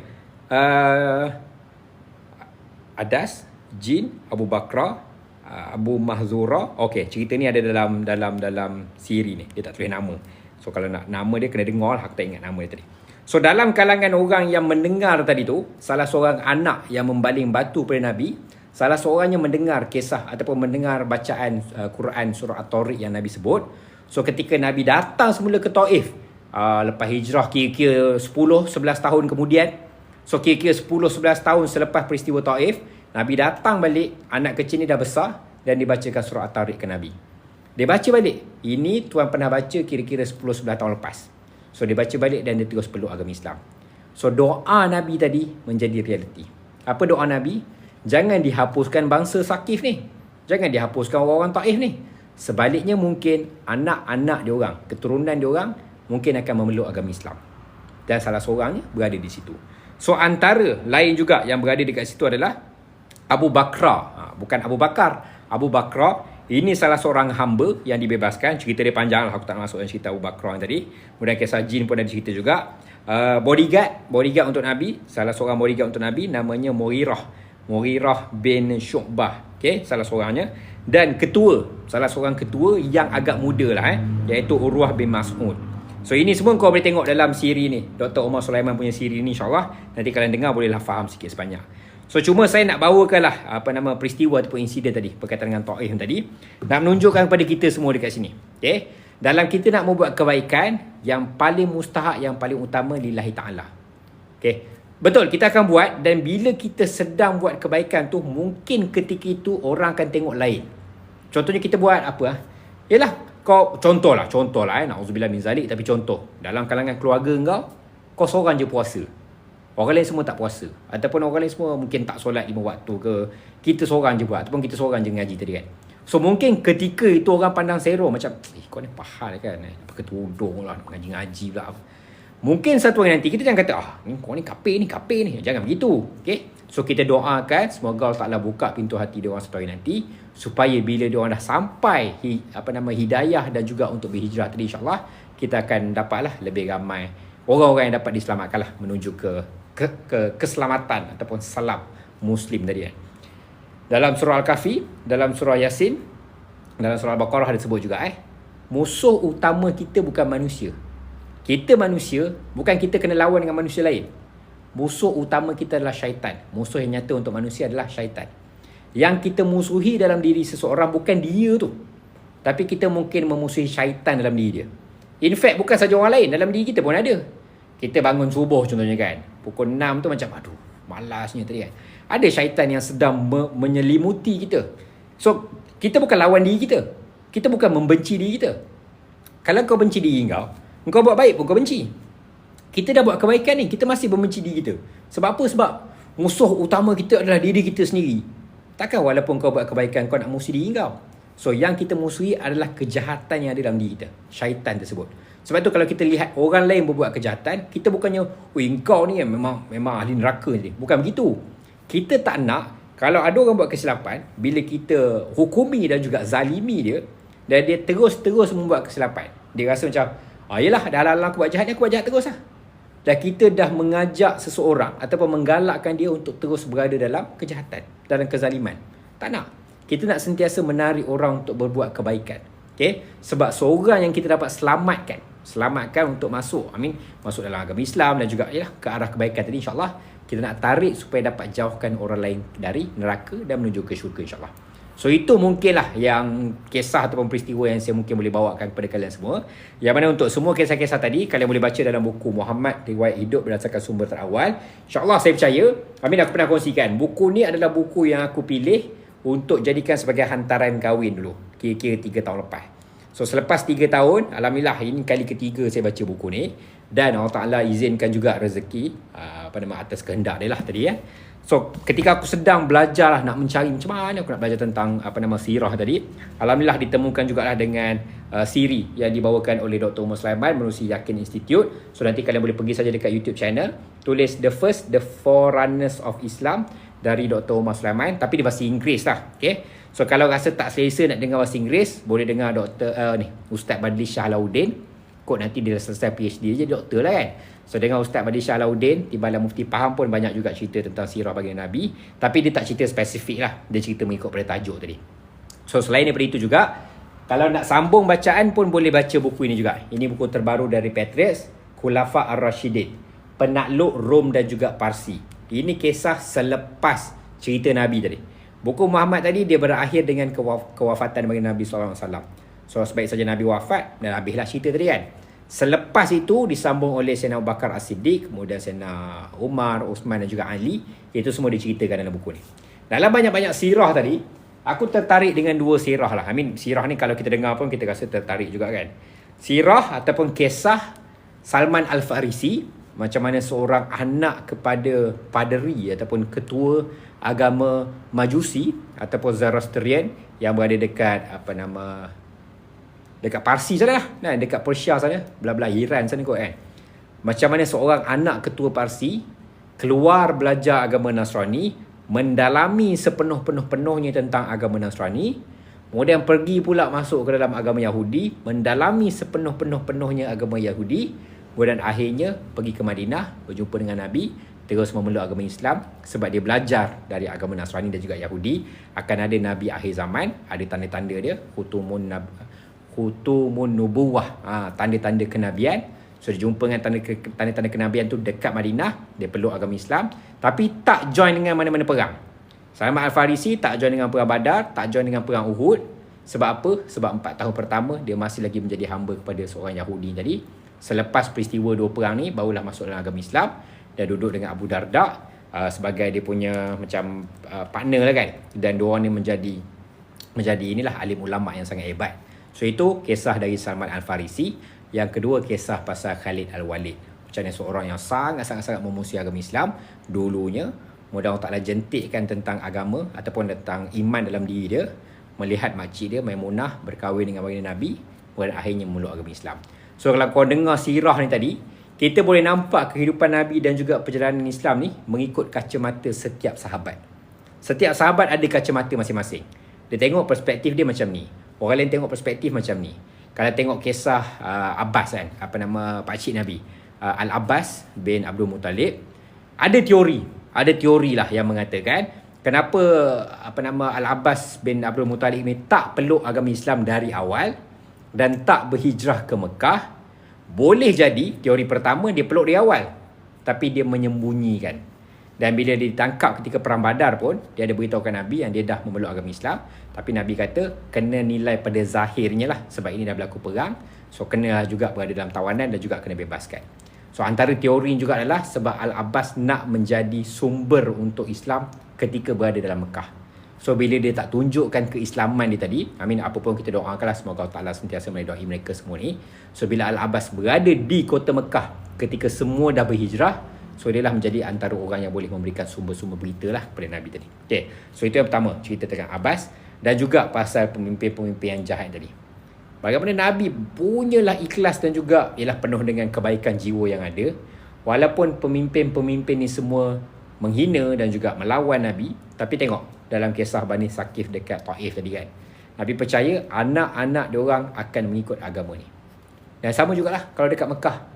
A: Adas, Jin, Abu Bakra, Abu Mahzura. Okay, cerita ni ada dalam siri ni. Dia tak tulis nama. So kalau nak nama dia kena dengar lah. Aku tak ingat nama dia tadi. So dalam kalangan orang yang mendengar tadi tu, salah seorang anak yang membaling batu pada Nabi, salah seorangnya mendengar kisah ataupun mendengar bacaan Quran surah At-Tariq yang Nabi sebut. So ketika Nabi datang semula ke Taif, lepas hijrah kira-kira 10-11 tahun kemudian. So kira-kira 10-11 tahun selepas peristiwa Taif, Nabi datang balik, anak kecil ni dah besar dan dibacakan surah At-Tariq ke Nabi. Dia baca balik. Ini tuan pernah baca kira-kira 10-11 tahun lepas. So dia baca balik dan dia terus peluk agama Islam. So doa Nabi tadi menjadi realiti. Apa doa Nabi? Jangan dihapuskan bangsa Saqif ni. Jangan dihapuskan orang-orang Taif ni. Sebaliknya mungkin anak-anak diorang, keturunan diorang mungkin akan memeluk agama Islam. Dan salah seorangnya berada di situ. So antara lain juga yang berada dekat situ adalah Abu Bakra. Bukan Abu Bakar. Abu Bakra ini salah seorang hamba yang dibebaskan. Cerita dia panjang lah. Aku tak masuk dalam cerita Abu Bakra yang tadi. Kemudian kisah jin pun ada cerita juga. Bodyguard untuk Nabi. Salah seorang bodyguard untuk Nabi namanya Mughirah bin Syu'bah. Okay, salah seorangnya. Dan salah seorang ketua yang agak muda lah iaitu Urwah bin Mas'ud. So ini semua kau boleh tengok dalam siri ni. Dr. Umar Sulaiman punya siri ni, insyaAllah nanti kalian dengar bolehlah faham sikit sebanyak. So cuma saya nak bawakanlah peristiwa ataupun insiden tadi berkaitan dengan Taif tadi, nak menunjukkan kepada kita semua dekat sini. Okay, Dalam kita nak membuat kebaikan, yang paling mustahak, yang paling utama lillahi ta'ala. Okay. Betul, kita akan buat, dan bila kita sedang buat kebaikan tu, mungkin ketika itu orang akan tengok lain. Contohnya kita buat apa? Yalah, contohlah, na'udzubillah min zalik, tapi contoh, dalam kalangan keluarga kau seorang je puasa. Orang lain semua tak puasa. Ataupun orang lain semua mungkin tak solat 5 waktu ke. Kita seorang je buat. Ataupun kita seorang je ngaji tadi kan. So mungkin ketika itu orang pandang sero macam, kau ni pahal kan. Pakai tudung lah, ngaji-ngaji pula. Mungkin satu hari nanti kita jangan kata, kau ni kapir ni. Jangan begitu. Okay? So kita doakan semoga Allah Ta'ala buka pintu hati dia orang satu hari nanti. Supaya bila dia orang dah sampai hidayah dan juga untuk berhijrah tadi, insyaAllah kita akan dapatlah lebih ramai orang-orang yang dapat diselamatkan lah menuju ke keselamatan ataupun salam Muslim tadi kan. Dalam surah Al-Kahfi, dalam surah Yasin, dalam surah Al-Baqarah ada sebut juga musuh utama kita bukan manusia. Kita manusia, bukan kita kena lawan dengan manusia lain. Musuh utama kita adalah syaitan. Musuh yang nyata untuk manusia adalah syaitan. Yang kita musuhi dalam diri seseorang bukan dia tu, tapi kita mungkin memusuhi syaitan dalam diri dia. In fact, bukan saja orang lain, dalam diri kita pun ada. Kita bangun subuh contohnya kan, pukul 6 tu macam malasnya tadi kan. Ada syaitan yang sedang menyelimuti kita. So kita bukan lawan diri kita. Kita bukan membenci diri kita. Kalau kau benci diri kau buat baik pun kau benci. Kita dah buat kebaikan ni, kita masih membenci diri kita. Sebab apa? Sebab musuh utama kita adalah diri kita sendiri. Takkan walaupun kau buat kebaikan kau nak musuh diri kau. So yang kita musuhi adalah kejahatan yang ada dalam diri kita, syaitan tersebut. Sebab tu kalau kita lihat orang lain berbuat kejahatan, kita bukannya, kau ni memang ahli neraka ni. Bukan begitu. Kita tak nak, kalau ada orang buat kesilapan, bila kita hukumi dan juga zalimi dia, dan dia terus membuat kesilapan, dia rasa macam, yelah, dah halang aku buat jahat terus lah. Dan kita dah mengajak seseorang ataupun menggalakkan dia untuk terus berada dalam kejahatan, dalam kezaliman. Tak nak. Kita nak sentiasa menarik orang untuk berbuat kebaikan. Okay? Sebab seorang yang kita dapat selamatkan untuk masuk dalam agama Islam dan juga ke arah kebaikan tadi, insyaAllah kita nak tarik supaya dapat jauhkan orang lain dari neraka dan menuju ke syurga, insyaAllah. So itu mungkinlah yang kisah ataupun peristiwa yang saya mungkin boleh bawakan kepada kalian semua. Yang mana untuk semua kisah-kisah tadi kalian boleh baca dalam buku Muhammad Riwayat Hidup berdasarkan sumber terawal. InsyaAllah saya percaya, aku pernah kongsikan, buku ni adalah buku yang aku pilih untuk jadikan sebagai hantaran kahwin dulu, kira-kira 3 tahun lepas. So selepas 3 tahun, alhamdulillah ini kali ketiga saya baca buku ni, dan Allah Ta'ala izinkan juga rezeki atas kehendak dia lah tadi ya. So ketika aku sedang belajar lah, nak mencari macam mana aku nak belajar tentang sirah tadi, alhamdulillah ditemukan jugalah dengan siri yang dibawakan oleh Dr. Umar Sulaiman menerusi Yakin Institute. So nanti kalian boleh pergi saja dekat YouTube channel, tulis The Forerunners of Islam dari Dr. Umar Sulaiman, tapi di bahasa Inggeris lah. Okay? So kalau rasa tak selesa nak dengar bahasa Inggeris, boleh dengar Ustaz Badli Shah Alauddin. Kot nanti dia selesai PhD je doktor lah kan. So dengan Ustaz Badli Shah Alauddin, Timbalan Mufti Faham pun banyak juga cerita tentang sirah baginda Nabi, tapi dia tak cerita spesifik lah, dia cerita mengikut pada tajuk tadi. So selain daripada itu juga, kalau nak sambung bacaan pun boleh baca buku ini juga. Ini buku terbaru dari Patriots, Khulafa Ar-Rashidin, penakluk Rom dan juga Parsi. Ini kisah selepas cerita Nabi tadi. Buku Muhammad tadi dia berakhir dengan kewafatan baginda Nabi SAW. So sebaik saja Nabi wafat dan habislah cerita tadi kan. Selepas itu disambung oleh Sayyidina Abu Bakar As-Siddiq, kemudian Sayyidina Umar, Uthman dan juga Ali. Itu semua diceritakan dalam buku ni. Dalam banyak-banyak sirah tadi, aku tertarik dengan 2 sirah lah. Sirah ni kalau kita dengar pun kita rasa tertarik juga kan. Sirah ataupun kisah Salman Al-Farisi, macam mana seorang anak kepada paderi ataupun ketua agama Majusi ataupun Zoroastrian yang berada dekat dekat Parsi sana lah, dekat Persia sana, belah-belah Iran sana kot kan. Macam mana seorang anak ketua Parsi keluar belajar agama Nasrani, mendalami sepenuh-penuhnya tentang agama Nasrani, kemudian pergi pula masuk ke dalam agama Yahudi, mendalami sepenuh-penuhnya agama Yahudi, kemudian akhirnya pergi ke Madinah, berjumpa dengan Nabi, terus memeluk agama Islam sebab dia belajar dari agama Nasrani dan juga Yahudi akan ada Nabi akhir zaman, ada tanda-tanda dia, Khutumun Nubuwah, tanda-tanda kenabian. So dia jumpa dengan tanda-tanda kenabian tu dekat Madinah, dia peluk agama Islam, tapi tak join dengan mana-mana perang. Salman Al-Farisi tak join dengan perang Badar, tak join dengan perang Uhud, Sebab apa? Sebab 4 tahun pertama dia masih lagi menjadi hamba kepada seorang Yahudi tadi. Selepas peristiwa 2 perang ni barulah masuk dalam agama Islam dan duduk dengan Abu Darda sebagai dia punya macam partner lah kan. Dan diorang ni menjadi inilah alim ulama yang sangat hebat. So itu kisah dari Salman Al-Farisi. Yang kedua kisah pasal Khalid Al-Walid. Macam mana seorang yang sangat-sangat memusuhi agama Islam dulunya. Mudah Allah Ta'ala jentikkan tentang agama ataupun tentang iman dalam diri dia. Melihat makcik dia Maimunah berkahwin dengan baginda Nabi. Dan akhirnya memeluk agama Islam. So kalau kau dengar sirah ni tadi, kita boleh nampak kehidupan Nabi dan juga perjalanan Islam ni mengikut kacamata setiap sahabat. Setiap sahabat ada kacamata masing-masing. Dia tengok perspektif dia macam ni. Orang lain tengok perspektif macam ni. Kalau tengok kisah Abbas kan, pakcik Nabi, Al-Abbas bin Abdul Muttalib, ada teori lah yang mengatakan kenapa Al-Abbas bin Abdul Muttalib ni tak peluk agama Islam dari awal dan tak berhijrah ke Mekah. Boleh jadi teori pertama dia peluk dari awal, tapi dia menyembunyikan. Dan bila dia ditangkap ketika perang Badar pun, dia ada beritahukan Nabi yang dia dah memeluk agama Islam. Tapi Nabi kata kena nilai pada zahirnya lah, sebab ini dah berlaku perang. So kena juga berada dalam tawanan dan juga kena bebaskan. So antara teori juga adalah sebab Al-Abbas nak menjadi sumber untuk Islam ketika berada dalam Mekah. So bila dia tak tunjukkan keislaman dia tadi, apa pun kita doakanlah semoga Allah Ta'ala sentiasa meridai mereka semua ni. So bila Al-Abbas berada di kota Mekah ketika semua dah berhijrah, so dia lah menjadi antara orang yang boleh memberikan sumber-sumber berita lah kepada Nabi tadi. Okay. So itu yang pertama, cerita tentang Abbas. Dan juga pasal pemimpin-pemimpin yang jahat tadi. Bagaimana Nabi punyalah ikhlas dan juga ialah penuh dengan kebaikan jiwa yang ada. Walaupun pemimpin-pemimpin ni semua menghina dan juga melawan Nabi. Tapi tengok dalam kisah Bani Saqif dekat Taif tadi kan. Nabi percaya anak-anak diorang akan mengikut agama ni. Dan sama jugalah kalau dekat Mekah.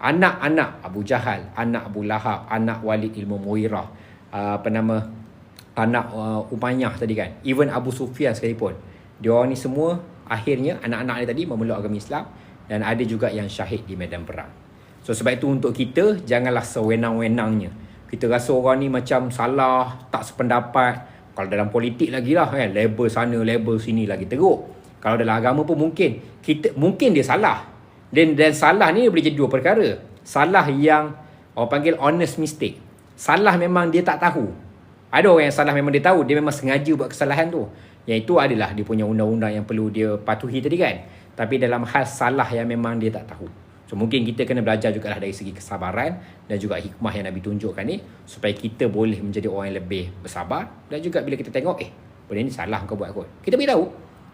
A: Anak-anak Abu Jahal, anak Abu Lahab, anak Walid ilmu Muirah, anak Umayyah tadi kan. Even Abu Sufyan sekalipun. Diorang ni semua akhirnya anak-anak dia tadi memeluk agama Islam. Dan ada juga yang syahid di medan perang. So sebab itu untuk kita, janganlah sewenang-wenangnya. Kita rasa orang ni macam salah, tak sependapat. Kalau dalam politik lagi lah kan, label sana, label sini lagi teruk. Kalau dalam agama pun mungkin dia salah. Dan salah ni boleh jadi dua perkara. Salah yang orang panggil honest mistake. Salah memang dia tak tahu. Ada orang yang salah memang dia tahu, dia memang sengaja buat kesalahan tu. Yang itu adalah dia punya undang-undang yang perlu dia patuhi tadi kan. Tapi dalam hal salah yang memang dia tak tahu. So mungkin kita kena belajar jugalah dari segi kesabaran dan juga hikmah yang Nabi tunjukkan ni, supaya kita boleh menjadi orang yang lebih bersabar. Dan juga bila kita tengok, benda ni salah kau buat kot, kita beritahu.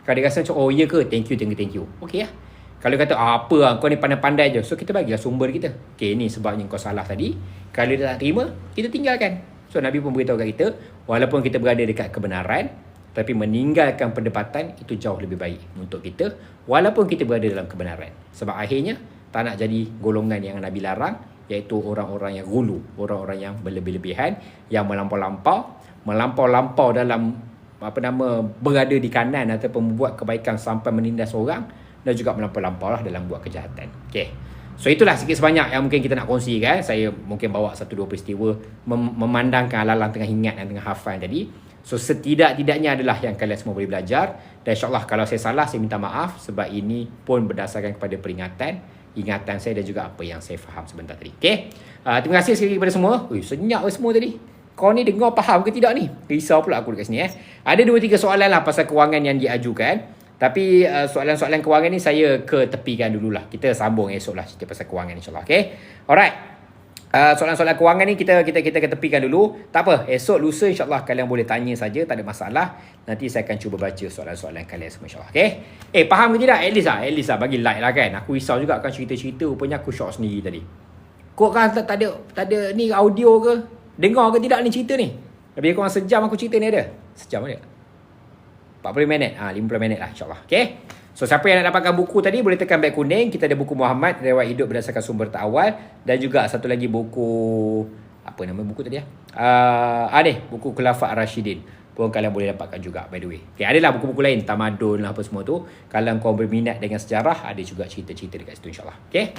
A: Kalau dia rasa macam, oh ya ke, thank you. Okey lah. Kalau dia kata, apa lah, kau ni pandai-pandai je, so kita bagilah sumber kita. Okay, ni sebabnya kau salah tadi. Kalau dia tak terima, kita tinggalkan. So Nabi pun beritahu kat kita, walaupun kita berada dekat kebenaran, tapi meninggalkan perdebatan itu jauh lebih baik untuk kita, walaupun kita berada dalam kebenaran. Sebab akhirnya tak nak jadi golongan yang Nabi larang, iaitu orang-orang yang gulu, orang-orang yang berlebih-lebihan, yang melampau dalam berada di kanan ataupun membuat kebaikan sampai menindas orang, dan juga melampau-lampau lah dalam buat kejahatan. Okay. So itulah sikit sebanyak yang mungkin kita nak kongsikan. Saya mungkin bawa 1-2 peristiwa memandangkan alalang tengah ingat dan tengah hafal tadi. So setidak-tidaknya adalah yang kalian semua boleh belajar. Dan insyaAllah kalau saya salah, saya minta maaf. Sebab ini pun berdasarkan kepada ingatan saya dan juga apa yang saya faham sebentar tadi. Okay. Terima kasih sekali kepada semua. Senyap semua tadi. Kau ni dengar faham ke tidak ni? Risau pula aku dekat sini. Ada 2-3 soalan lah pasal kewangan yang diajukan. Tapi soalan-soalan kewangan ni saya ketepikan dululah. Kita sambung esok lah cerita pasal kewangan insyaAllah. Okay. Alright. Soalan-soalan kewangan ni kita ketepikan dulu. Tak apa. Esok lusa insyaAllah kalian boleh tanya saja. Tak ada masalah. Nanti saya akan cuba baca soalan-soalan kalian semua insyaAllah. Okay. Faham ke tidak? At least lah. Bagi like lah kan. Aku risau juga akan cerita-cerita. Rupanya aku shock sendiri tadi. Kau kan tak ada ni audio ke? Dengar ke tidak ni cerita ni? Lebih kurang sejam aku cerita ni ada. Sejam ada. 40 minit. 50 minit lah insyaAllah. Okay. So siapa yang nak dapatkan buku tadi boleh tekan beg kuning. Kita ada buku Muhammad, riwayat hidup berdasarkan sumber terawal. Dan juga satu lagi buku, apa nama buku tadi buku Khulafah Ar-Rashidin. Pun kalian boleh dapatkan juga by the way. Okay, adalah buku-buku lain, tamadun lah apa semua tu. Kalau kau berminat dengan sejarah, ada juga cerita-cerita dekat situ insyaAllah. Okay.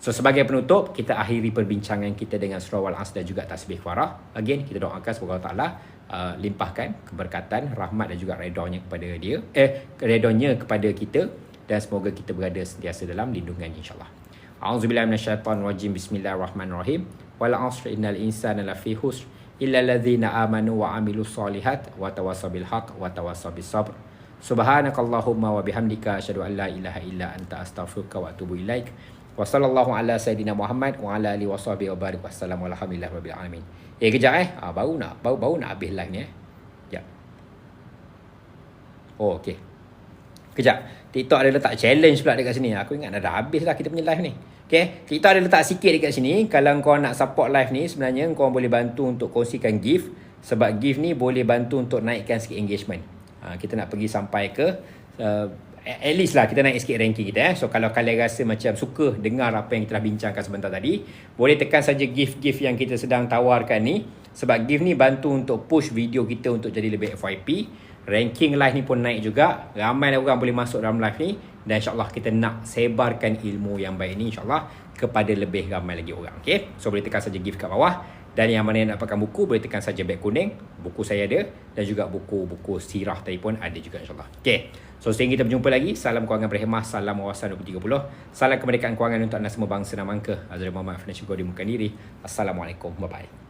A: So sebagai penutup, kita akhiri perbincangan kita dengan surah Al-Asr dan juga tasbih farah. Again, kita doakan semoga Allah Ta'ala limpahkan keberkatan, rahmat dan juga redanya kepada dia. Redanya kepada kita, dan semoga kita berada sentiasa dalam lindungan insyaAllah. A'udzubillahi minasyaitonirrajim. Bismillahirrahmanirrahim. Wal 'asri innal insana lafi khusr illa alladzina amanu wa 'amilus solihat wa tawassaw bil haqq wa tawassaw bis sabr. Subhanakallahumma wa bihamdika asyhadu an la ilaha illa anta astaghfiruka wa atubu ilaik. Wa sallallahu ala sayidina Muhammad wa ala alihi washabihi wa barik wassalamu alhamdulillahi rabbil alamin. Kejap baru nak habis live ni Sekejap. Oh okey. Kejap. TikTok ada letak challenge pula dekat sini. Aku ingat dah habis lah kita punya live ni. Okay. TikTok ada letak sikit dekat sini. Kalau kau nak support live ni, sebenarnya kau boleh bantu untuk kongsikan gift. Sebab gift ni boleh bantu untuk naikkan sikit engagement. Kita nak pergi sampai ke at least lah kita naik sikit ranking kita. So kalau kalian rasa macam suka dengar apa yang kita dah bincangkan sebentar tadi, boleh tekan saja gift-gift yang kita sedang tawarkan ni. Sebab gift ni bantu untuk push video kita untuk jadi lebih FYP. Ranking live ni pun naik juga. Ramai orang boleh masuk dalam live ni. Dan insyaAllah kita nak sebarkan ilmu yang baik ni insyaAllah kepada lebih ramai lagi orang. Okay? So boleh tekan saja gift kat bawah. Dan yang mana yang nak pakai buku, boleh tekan saja beg kuning. Buku saya ada. Dan juga buku-buku sirah tadi pun ada juga insyaAllah. Okay. So sehingga kita berjumpa lagi. Salam kewangan berhemah. Salam wawasan 2030. Salam kemerdekaan kewangan untuk anda semua bangsa dan mangka. Azri Muhammad Financial Go dimulakan diri. Assalamualaikum. Bye-bye.